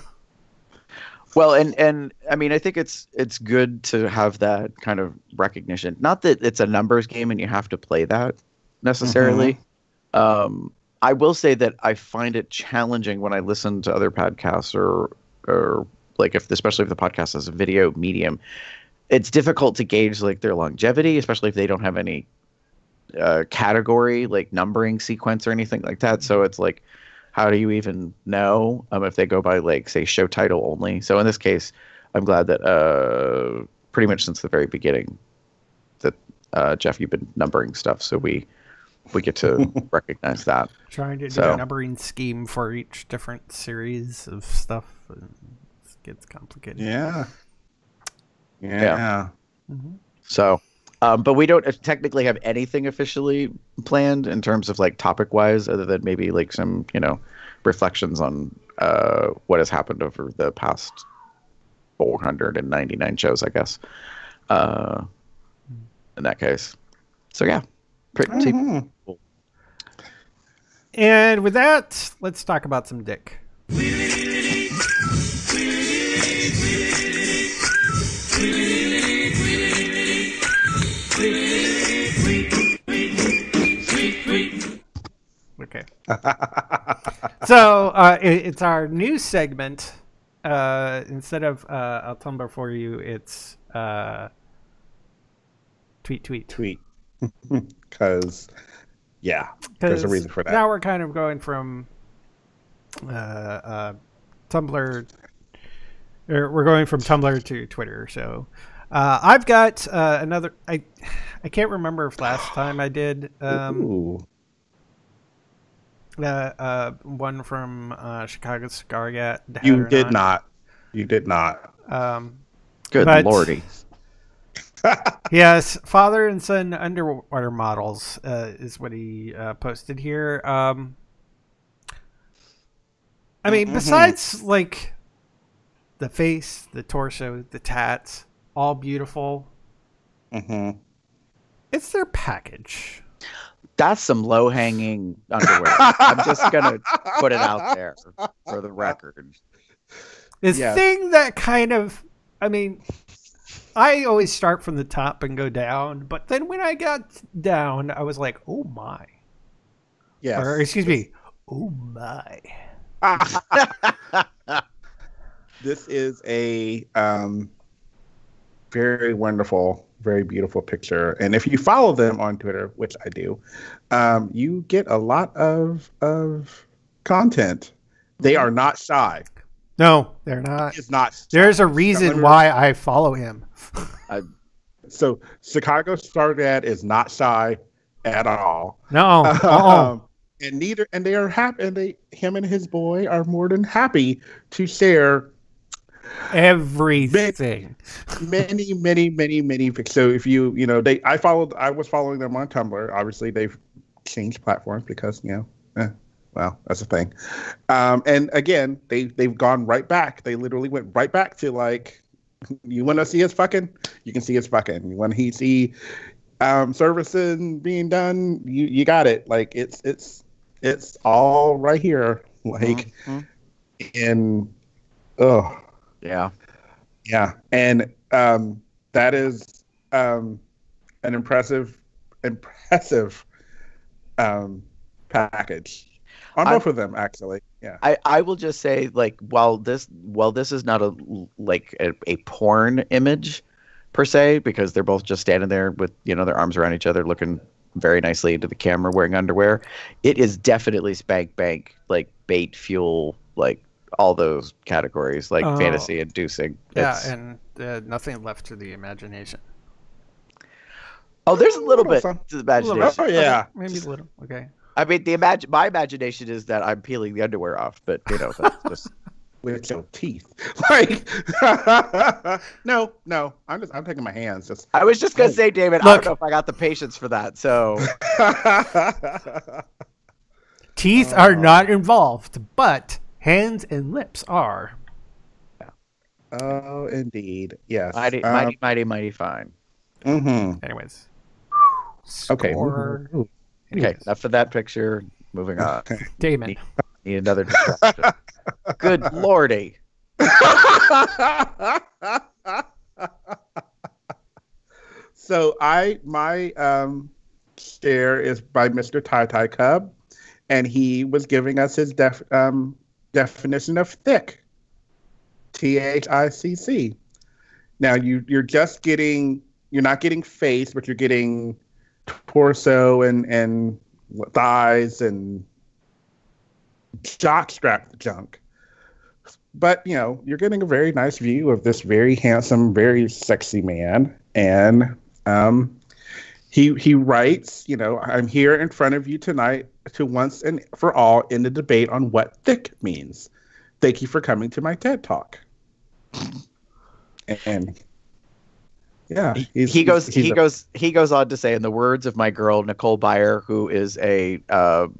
Well, and I mean, I think it's good to have that kind of recognition. Not that it's a numbers game and you have to play that necessarily. I will say that I find it challenging when I listen to other podcasts or like especially if the podcast is a video medium, it's difficult to gauge like their longevity, especially if they don't have any category like numbering sequence or anything like that. So it's like, how do you even know if they go by like say show title only? So in this case, I'm glad that pretty much since the very beginning that Jeff, you've been numbering stuff, so we get to recognize that. Trying to do a numbering scheme for each different series of stuff. It gets complicated. Yeah. Mm-hmm. So, but we don't technically have anything officially planned in terms of like topic wise, other than maybe like some, reflections on what has happened over the past 499 shows, I guess. In that case. So yeah. Pretty cool. And with that, let's talk about some dick. Okay. So it's our new segment. Instead of I'll tumble for you, it's tweet. Because there's a reason for that. Now we're kind of going from Tumblr, or we're going from Tumblr to Twitter. So I've got another. I can't remember if last time I did one from Chicago Cigar Gat. You did not. You did not. Good lordy. Yes, father and son underwater models is what he posted here. I mean, besides like the face, the torso, the tats, all beautiful. It's their package. That's some low-hanging underwear. I'm just gonna put it out there for the record. This thing that kind of, I mean, I always start from the top and go down, but then when I got down, I was like, oh my. Yes. Or excuse me, oh my. This is a very wonderful, very beautiful picture. And if you follow them on Twitter, which I do, you get a lot of content. They are not shy. No, they're not. It's not shy. There's a reason why I follow him. So Chicago Star Dad is not shy at all. No. And they are happy, and him and his boy are more than happy to share everything. Many. So if you I was following them on Tumblr. Obviously, they've changed platforms because well, that's the thing. And again, they've gone right back. They literally went right back to like, you want to see his fucking, you can see his fucking. You want to see services being done, you got it. Like it's all right here. Like yeah. And that is an impressive package on both of them, actually. Yeah. I will just say, like, while this is not a porn image per se, because they're both just standing there with their arms around each other, looking very nicely into the camera, wearing underwear, it is definitely spank bank, like bait fuel, like all those categories, like fantasy inducing. Yeah, and nothing left to the imagination. Oh, there's a little bit to the imagination. Oh yeah, okay, maybe a little. Okay. I mean, my imagination is that I'm peeling the underwear off, but that's just with your teeth. Like, no, I'm taking my hands. I was just gonna say, David, I don't know if I got the patience for that. So, teeth are not involved, but hands and lips are. Oh, indeed, yes. Mighty fine. Mm-hmm. Anyways, okay. Okay, enough of that picture. Moving on. Damon. Need another distraction. Good lordy. So my share is by Mr. Tie Cub, and he was giving us his definition of thick. THICC. Now you're not getting face, but you're getting torso and thighs and jockstrap junk. But you're getting a very nice view of this very handsome, very sexy man. And he writes, I'm here in front of you tonight to once and for all end the debate on what thick means. Thank you for coming to my TED Talk. And yeah, he goes on to say, in the words of my girl Nicole Byer, who is a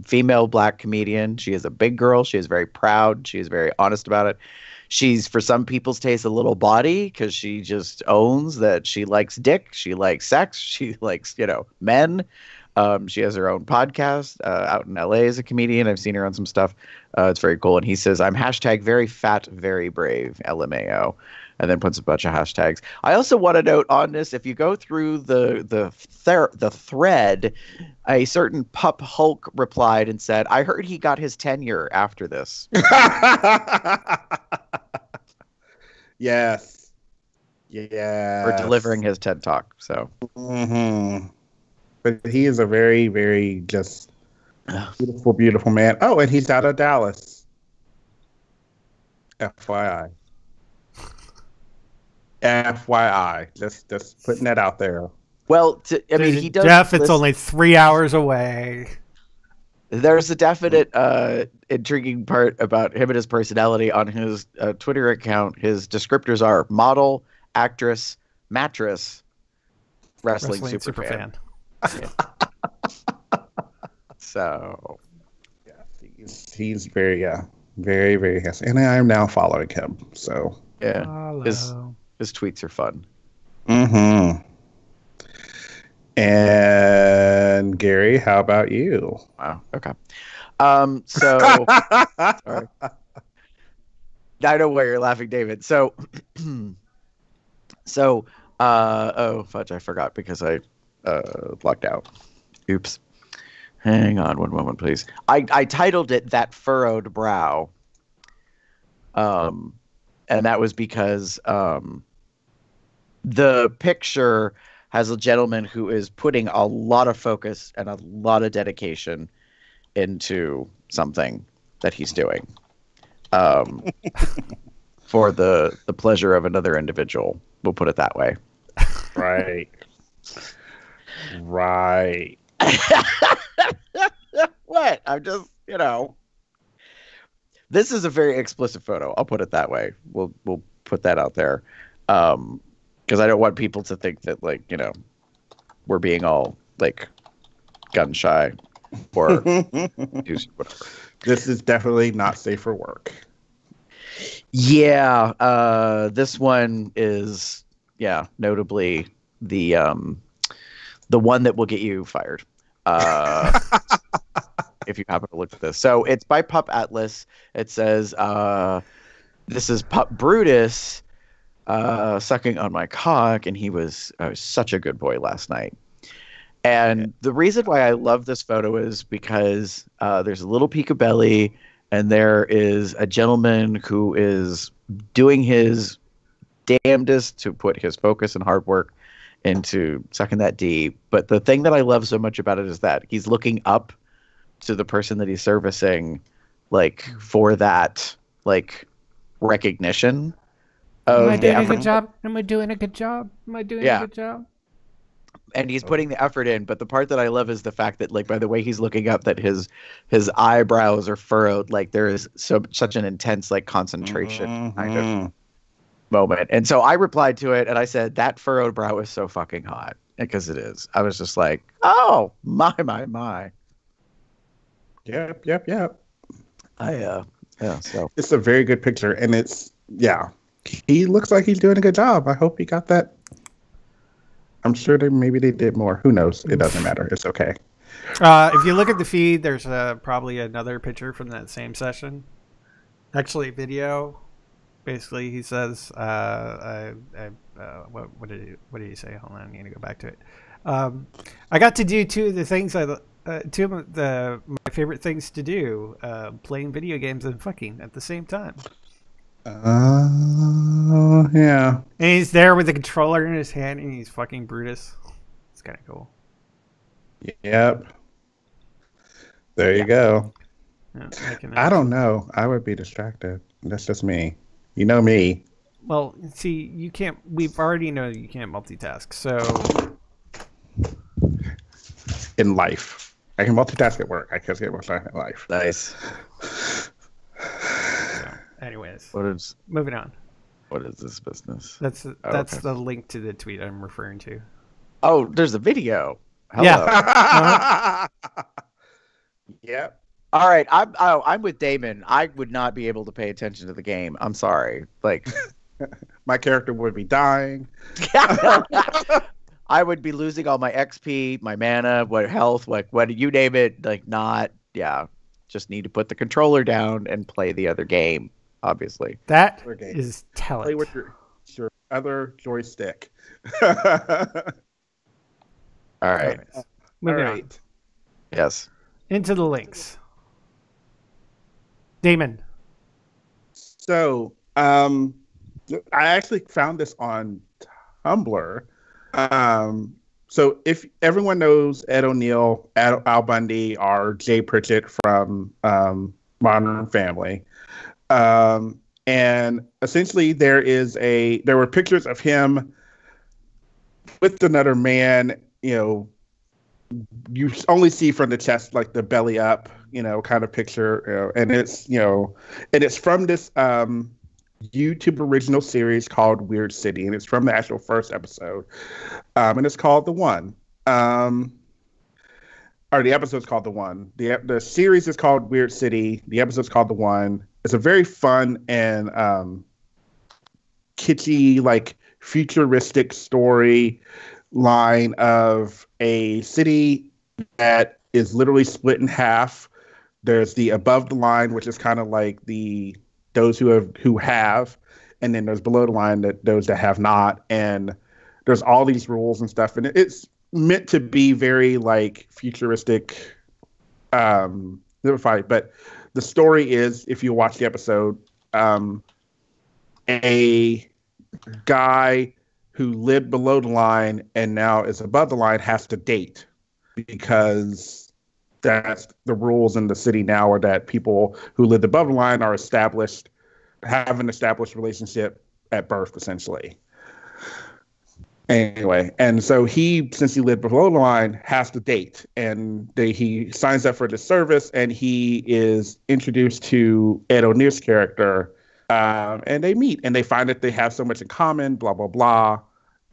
female black comedian, she is a big girl. She is very proud. She is very honest about it. She's, for some people's taste, a little bawdy because she just owns that she likes dick, she likes sex, she likes men. She has her own podcast out in LA as a comedian. I've seen her on some stuff. It's very cool. And he says, I'm # very fat, very brave, LMAO. And then puts a bunch of hashtags. I also want to note on this, if you go through the thread, a certain Pup Hulk replied and said, I heard he got his tenure after this. Yes. Yeah. For delivering his TED Talk. So. Mm-hmm. But he is a very, very just beautiful, beautiful man. Oh, and he's out of Dallas. FYI. Just putting that out there. Well, he does. Jeff, it's only 3 hours away. There's a definite intriguing part about him and his personality on his Twitter account. His descriptors are model, actress, mattress, wrestling superfan. Yeah. So, yeah, he's very, very, very handsome, and I'm now following him. So, yeah, hello. His tweets are fun. Mm-hmm. And And Gary, how about you? Wow. Okay. So sorry. I know why you're laughing, David. So, oh fudge, I forgot because I blocked out. Oops. Hang on one moment, please. I titled it "That Furrowed Brow," and that was because the picture has a gentleman who is putting a lot of focus and a lot of dedication into something that he's doing, for the pleasure of another individual. We'll put it that way. Right. Right. What? I'm just, this is a very explicit photo. I'll put it that way. We'll put that out there. Because I don't want people to think that, like, we're being all, like, gun shy or whatever. This is definitely not safe for work. Yeah. This one is, notably the one that will get you fired. If you happen to look at this. So it's by Pup Atlas. It says, this is Pup Brutus sucking on my cock, and I was such a good boy last night. And the reason why I love this photo is because there's a little peek of belly, and there is a gentleman who is doing his damnedest to put his focus and hard work into sucking that D. But the thing that I love so much about it is that he's looking up to the person that he's servicing, like, for that, like, recognition. Am I doing a good job? Am I doing a good job? Am I doing a good job? And he's putting the effort in, but the part that I love is the fact that, like, by the way he's looking up, that his eyebrows are furrowed, like there is such an intense, like, concentration kind of moment. And so I replied to it and I said, "That furrowed brow is so fucking hot," because it is. I was just like, oh my. Yep. So It's a very good picture, and he looks like he's doing a good job. I hope he got that. I'm sure maybe they did more. Who knows? It doesn't matter. It's okay. If you look at the feed, there's probably another picture from that same session. Actually, video. Basically, he says, what did he say? Hold on, I need to go back to it. I got to do two of the things my favorite things to do, playing video games and fucking at the same time. Yeah. And he's there with the controller in his hand, and he's fucking Brutus. It's kind of cool. Yep. There you go. Yeah, I don't know. I would be distracted. That's just me. You know me. Well, see, you can't. We've already know you can't multitask. So, in life, I can multitask at work. I can't get multitask at life. nice. so anyways, moving on. What is this business? That's okay. The link to the tweet I'm referring to. Oh, there's a video. Hello. Yeah. Yep. All right, I'm with Damon. I would not be able to pay attention to the game. I'm sorry. Like, my character would be dying. I would be losing all my XP, my mana, health, like what you name it. Like, just need to put the controller down and play the other game. Obviously, that is talent. Play with your other joystick. All right. Moving on. Yes. Into the links. Damon. So, I actually found this on Tumblr. So if everyone knows Ed O'Neill, Al Bundy, or Jay Pritchett from Modern Family, and essentially there were pictures of him with another man. You only see from the chest, like the belly up, kind of picture, and it's from this YouTube original series called Weird City, and it's from the actual first episode, and it's called The One, or the episode's called The One. The series is called Weird City. The episode's called The One. It's a very fun and kitschy, like futuristic story line of a city that is literally split in half. There's the above the line, which is kind of like those who have, and then there's below the line that those that have not. And there's all these rules and stuff, and it's meant to be very like futuristic, fight. But the story is, if you watch the episode, a guy who lived below the line and now is above the line has to date, because that's the rules in the city now, are that people who lived above the line are established, have an established relationship at birth, essentially. Anyway, and so since he lived below the line, has to date, and he signs up for this service, and he is introduced to Ed O'Neill's character, and they meet, and they find that they have so much in common, blah blah blah,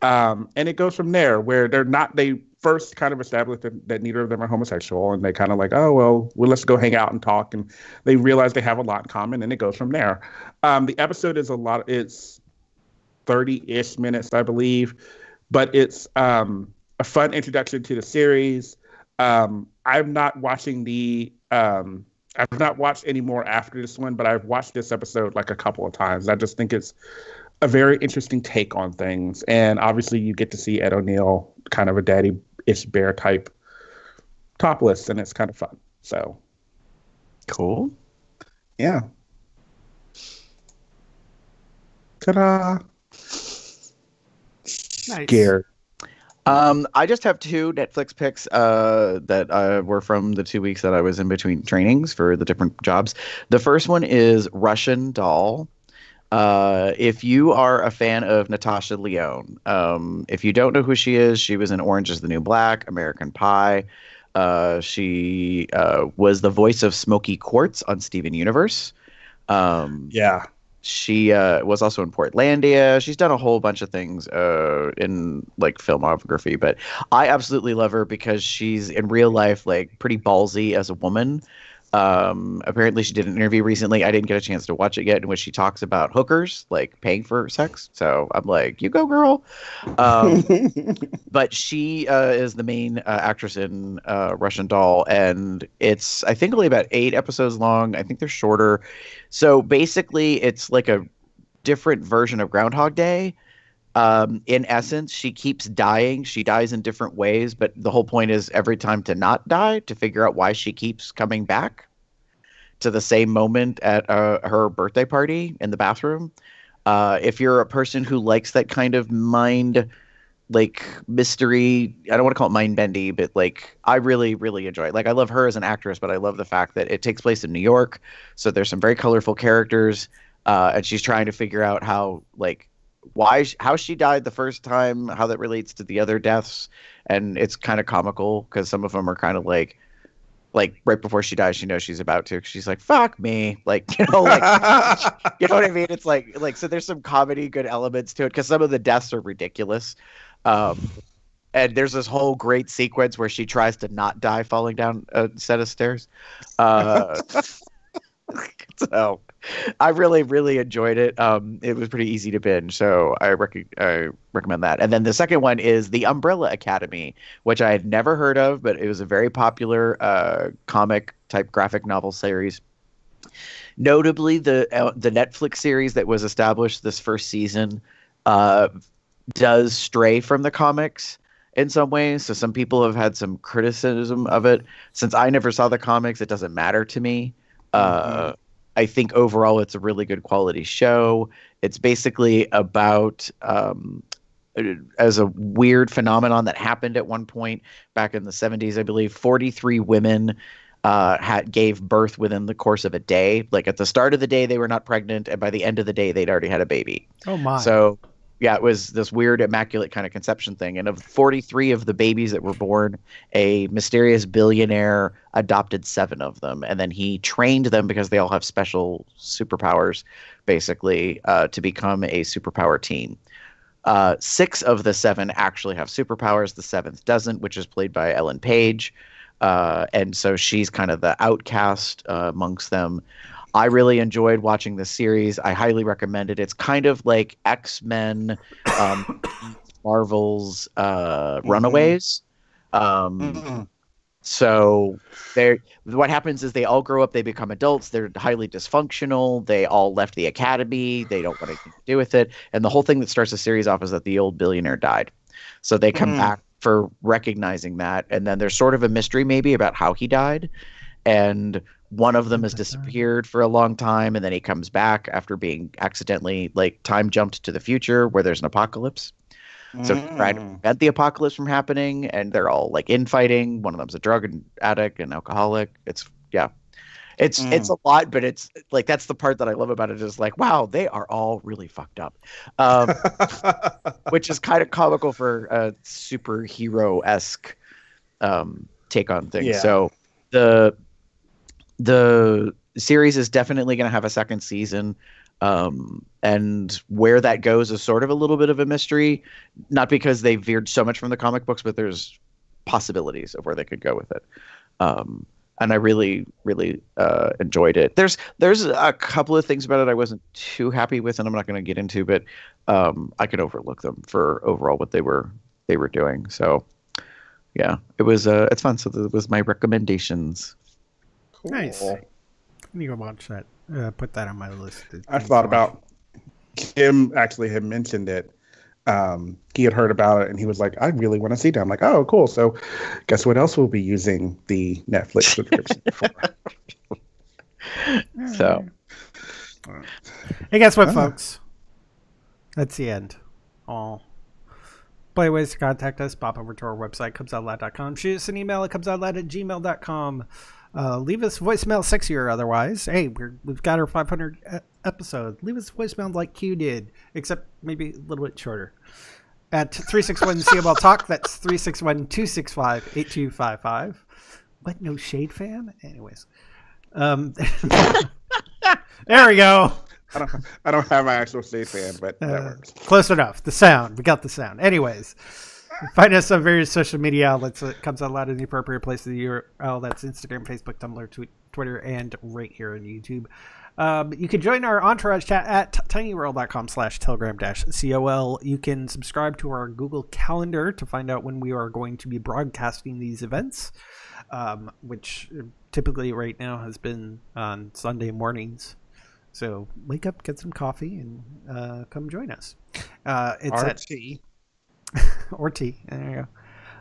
and it goes from there, where they first kind of establish that neither of them are homosexual, and they kind of like, oh well, let's go hang out and talk, and they realize they have a lot in common, and it goes from there. The episode is it's 30-ish minutes, I believe. But it's a fun introduction to the series. I'm not watching I've not watched any more after this one, but I've watched this episode like a couple of times. I just think it's a very interesting take on things. And obviously you get to see Ed O'Neill, kind of a daddy-ish bear type, topless, and it's kind of fun. So. Cool. Yeah. Ta-da. Nice. Scared. I just have 2 Netflix picks that were from the 2 weeks that I was in between trainings for the different jobs. The first one is Russian Doll. If you are a fan of Natasha Lyonne, if you don't know who she is, she was in Orange is the New Black, American Pie. She was the voice of Smokey Quartz on Steven Universe. Yeah. She was also in Portlandia. She's done a whole bunch of things in like filmography, but I absolutely love her because she's in real life like pretty ballsy as a woman. Apparently she did an interview recently. I didn't get a chance to watch it yet, in which she talks about hookers, like paying for sex. So I'm like, you go, girl. But she is the main actress in Russian Doll, and it's, I think, only about 8 episodes long. I think they're shorter. So basically it's like a different version of Groundhog Day. In essence, she keeps dying. She dies in different ways, but the whole point is every time to not die, to figure out why she keeps coming back to the same moment at her birthday party in the bathroom. If you're a person who likes that kind of mind, like mystery, I don't want to call it mind bendy, but like I really, really enjoy it. Like I love her as an actress, but I love the fact that it takes place in New York. So there's some very colorful characters, and she's trying to figure out how she died the first time, how that relates to the other deaths. And it's kind of comical because some of them are kind of like right before she dies, she knows she's about to. She's like, "Fuck me," like, you know, like, you know what I mean? It's like so. There's some comedy, good elements to it because some of the deaths are ridiculous. And there's this whole great sequence where she tries to not die falling down a set of stairs. So I really, really enjoyed it. It was pretty easy to binge, so I recommend that. And then the second one is The Umbrella Academy, which I had never heard of, but it was a very popular comic type graphic novel series. Notably, the Netflix series that was established this first season does stray from the comics in some ways. So some people have had some criticism of it. Since I never saw the comics, it doesn't matter to me. I think overall it's a really good quality show. It's basically about as a weird phenomenon that happened at one point back in the 70s, I believe, 43 women gave birth within the course of a day. Like at the start of the day, they were not pregnant, and by the end of the day, they'd already had a baby. Oh my! So yeah, it was this weird immaculate kind of conception thing. And of 43 of the babies that were born, a mysterious billionaire adopted 7 of them. And then he trained them because they all have special superpowers, basically, to become a superpower team. 6 of the 7 actually have superpowers. The 7th doesn't, which is played by Ellen Page. And so she's kind of the outcast amongst them. I really enjoyed watching this series. I highly recommend it. It's kind of like X-Men, Marvel's Runaways. So what happens is they all grow up, they become adults, they're highly dysfunctional, they all left the academy, they don't want anything to do with it. And the whole thing that starts the series off is that the old billionaire died. So they come back for recognizing that. And then there's sort of a mystery maybe about how he died. And one of them has disappeared for a long time, and then he comes back after being accidentally time jumped to the future where there's an apocalypse. So trying to prevent the apocalypse from happening, and they're all infighting. One of them's a drug addict and alcoholic. It's a lot, but it's that's the part that I love about it is wow, they are all really fucked up, which is kind of comical for a superhero-esque take on things. Yeah. So the series is definitely going to have a second season. And where that goes is sort of a little bit of a mystery, not because they veered so much from the comic books, but there's possibilities of where they could go with it. And I really, really enjoyed it. There's a couple of things about it I wasn't too happy with, and I'm not going to get into, but I could overlook them for overall what they were doing. So yeah, it was it's fun. So that was my recommendations. Cool. Nice. I'm gonna go watch that. Put that on my list. I thought about Kim actually had mentioned it. He had heard about it and he was like, I really want to see that. I'm like, oh, cool. So guess what else we'll be using the Netflix subscription for? So. Hey, guess what, folks? That's the end. All. Play ways to contact us. Pop over to our website, comesoutloud.com. Shoot us an email at comesoutloud@gmail.com. Leave us voicemail, sexy or otherwise. Hey, we've got our 500 episode. Leave us a voicemail like Q did, except maybe a little bit shorter. At 361-COL Talk, that's 361-265-8255. What, no shade fan? Anyways. There we go. I don't have my actual shade fan, but that works. Close enough. The sound. We got the sound. Anyways. Find us on various social media outlets. It comes out loud in the appropriate place of the URL. That's Instagram, Facebook, Tumblr, Twitter, and right here on YouTube. You can join our entourage chat at tinyurl.com/telegram-col. You can subscribe to our Google Calendar to find out when we are going to be broadcasting these events, which typically right now has been on Sunday mornings. So wake up, get some coffee, and come join us. It's RT. Or T. There you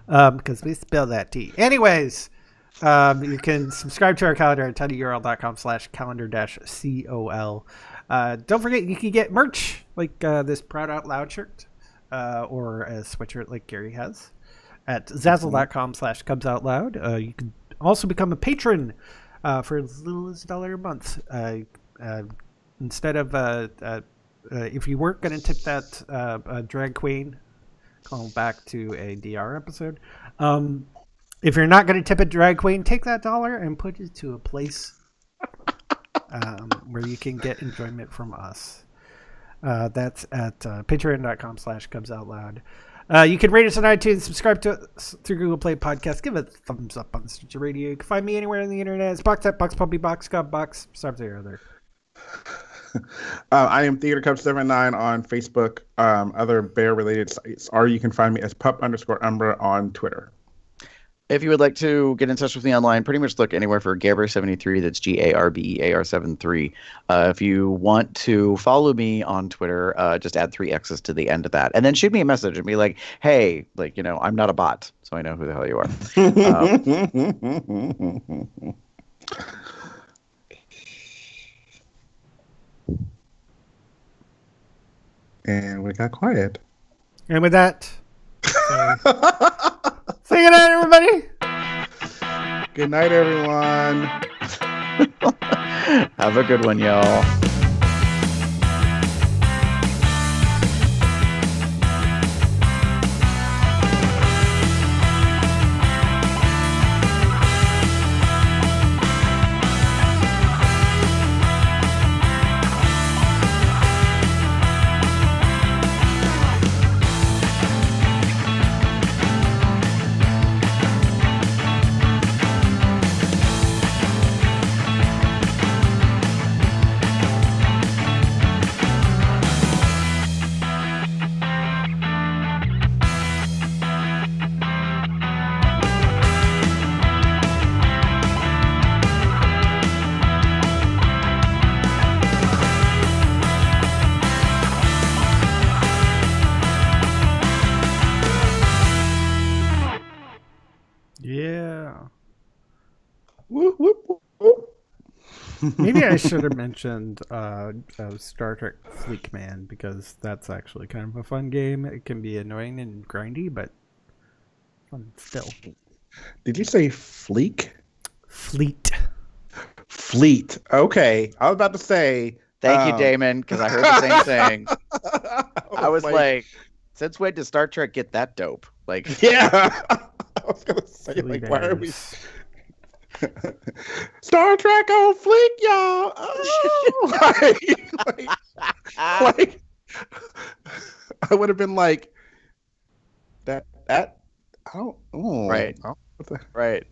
go. Because we spell that T. Anyways, you can subscribe to our calendar at tinyurl.com/calendar-col. Don't forget, you can get merch like this Proud Out Loud shirt or a sweatshirt like Gary has at zazzle.com/comesoutloud. You can also become a patron for as little as $1 a month. Instead of, if you weren't going to tip that drag queen, calling back to a DR episode. If you're not going to tip a drag queen, take that $1 and put it to a place where you can get enjoyment from us. That's at patreon.com/comesoutloud. You can rate us on iTunes, subscribe to us through Google Play Podcast, give it a thumbs up on Stitcher Radio. You can find me anywhere on the internet. It's Box at Box Puppy Box Cub Box. Something or other. I am TheaterCub79 on Facebook, other bear-related sites, or you can find me as pup_Umbra on Twitter. If you would like to get in touch with me online, pretty much look anywhere for Garber73. That's GARBEAR73. If you want to follow me on Twitter, just add 3 X's to the end of that, and then shoot me a message and be like, "Hey, I'm not a bot, so I know who the hell you are." And we got quiet. And with that, say good night, everybody. Good night, everyone. Have a good one, y'all. Whoop, whoop, whoop. Maybe I should have mentioned Star Trek Fleek Man, because that's actually kind of a fun game. It can be annoying and grindy, but fun still. Did you say Fleek? Fleet. Fleet. Okay. I was about to say. Thank you, Damon, because I heard the same thing. I was like, since when did Star Trek get that dope? Like, yeah. I was gonna say, like, why are we Star Trek on fleek, y'all? Oh! like, I would have been like, that. I don't. Oh, right. Oh, right.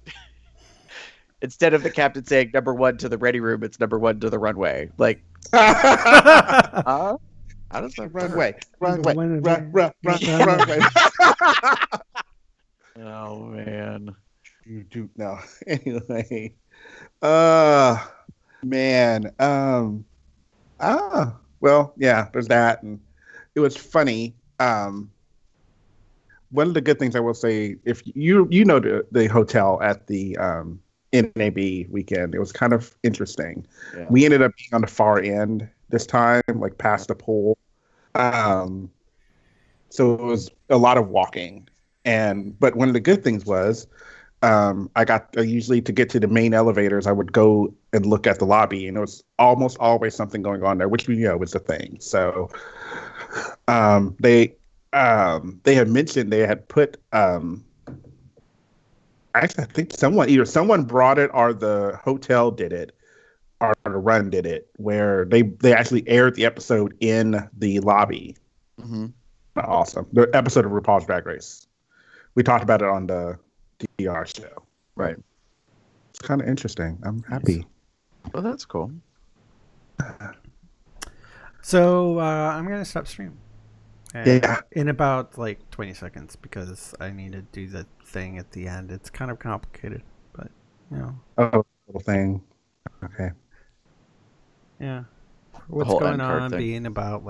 Instead of the captain saying #1 to the ready room, it's #1 to the runway. Like, how does that runway? Oh man. You do no. Anyway. Man. Well, yeah, there's that, and it was funny. One of the good things I will say, if you know the hotel at the NAB weekend, it was kind of interesting. Yeah. We ended up being on the far end this time, like past the pool. So it was a lot of walking, but one of the good things was, I usually, to get to the main elevators, I would go and look at the lobby, and there was almost always something going on there, which we know is a thing. So they had mentioned they had put actually, I think someone brought it, or the hotel did it, or the run did it, where they actually aired the episode in the lobby. Mm-hmm. Awesome. The episode of RuPaul's Drag Race. We talked about it on the DR show. Right. It's kind of interesting. I'm happy. Well, that's cool. So I'm going to stop stream. Yeah. In about like 20 seconds, because I need to do the thing at the end. It's kind of complicated, but you know. Oh, little thing. Okay. Yeah. What's going on being about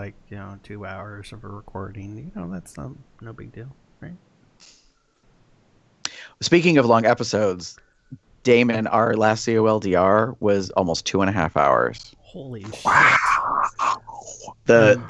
2 hours of a recording, that's no big deal, right? Speaking of long episodes, Damon, our last COLDR was almost 2.5 hours. Holy shit. The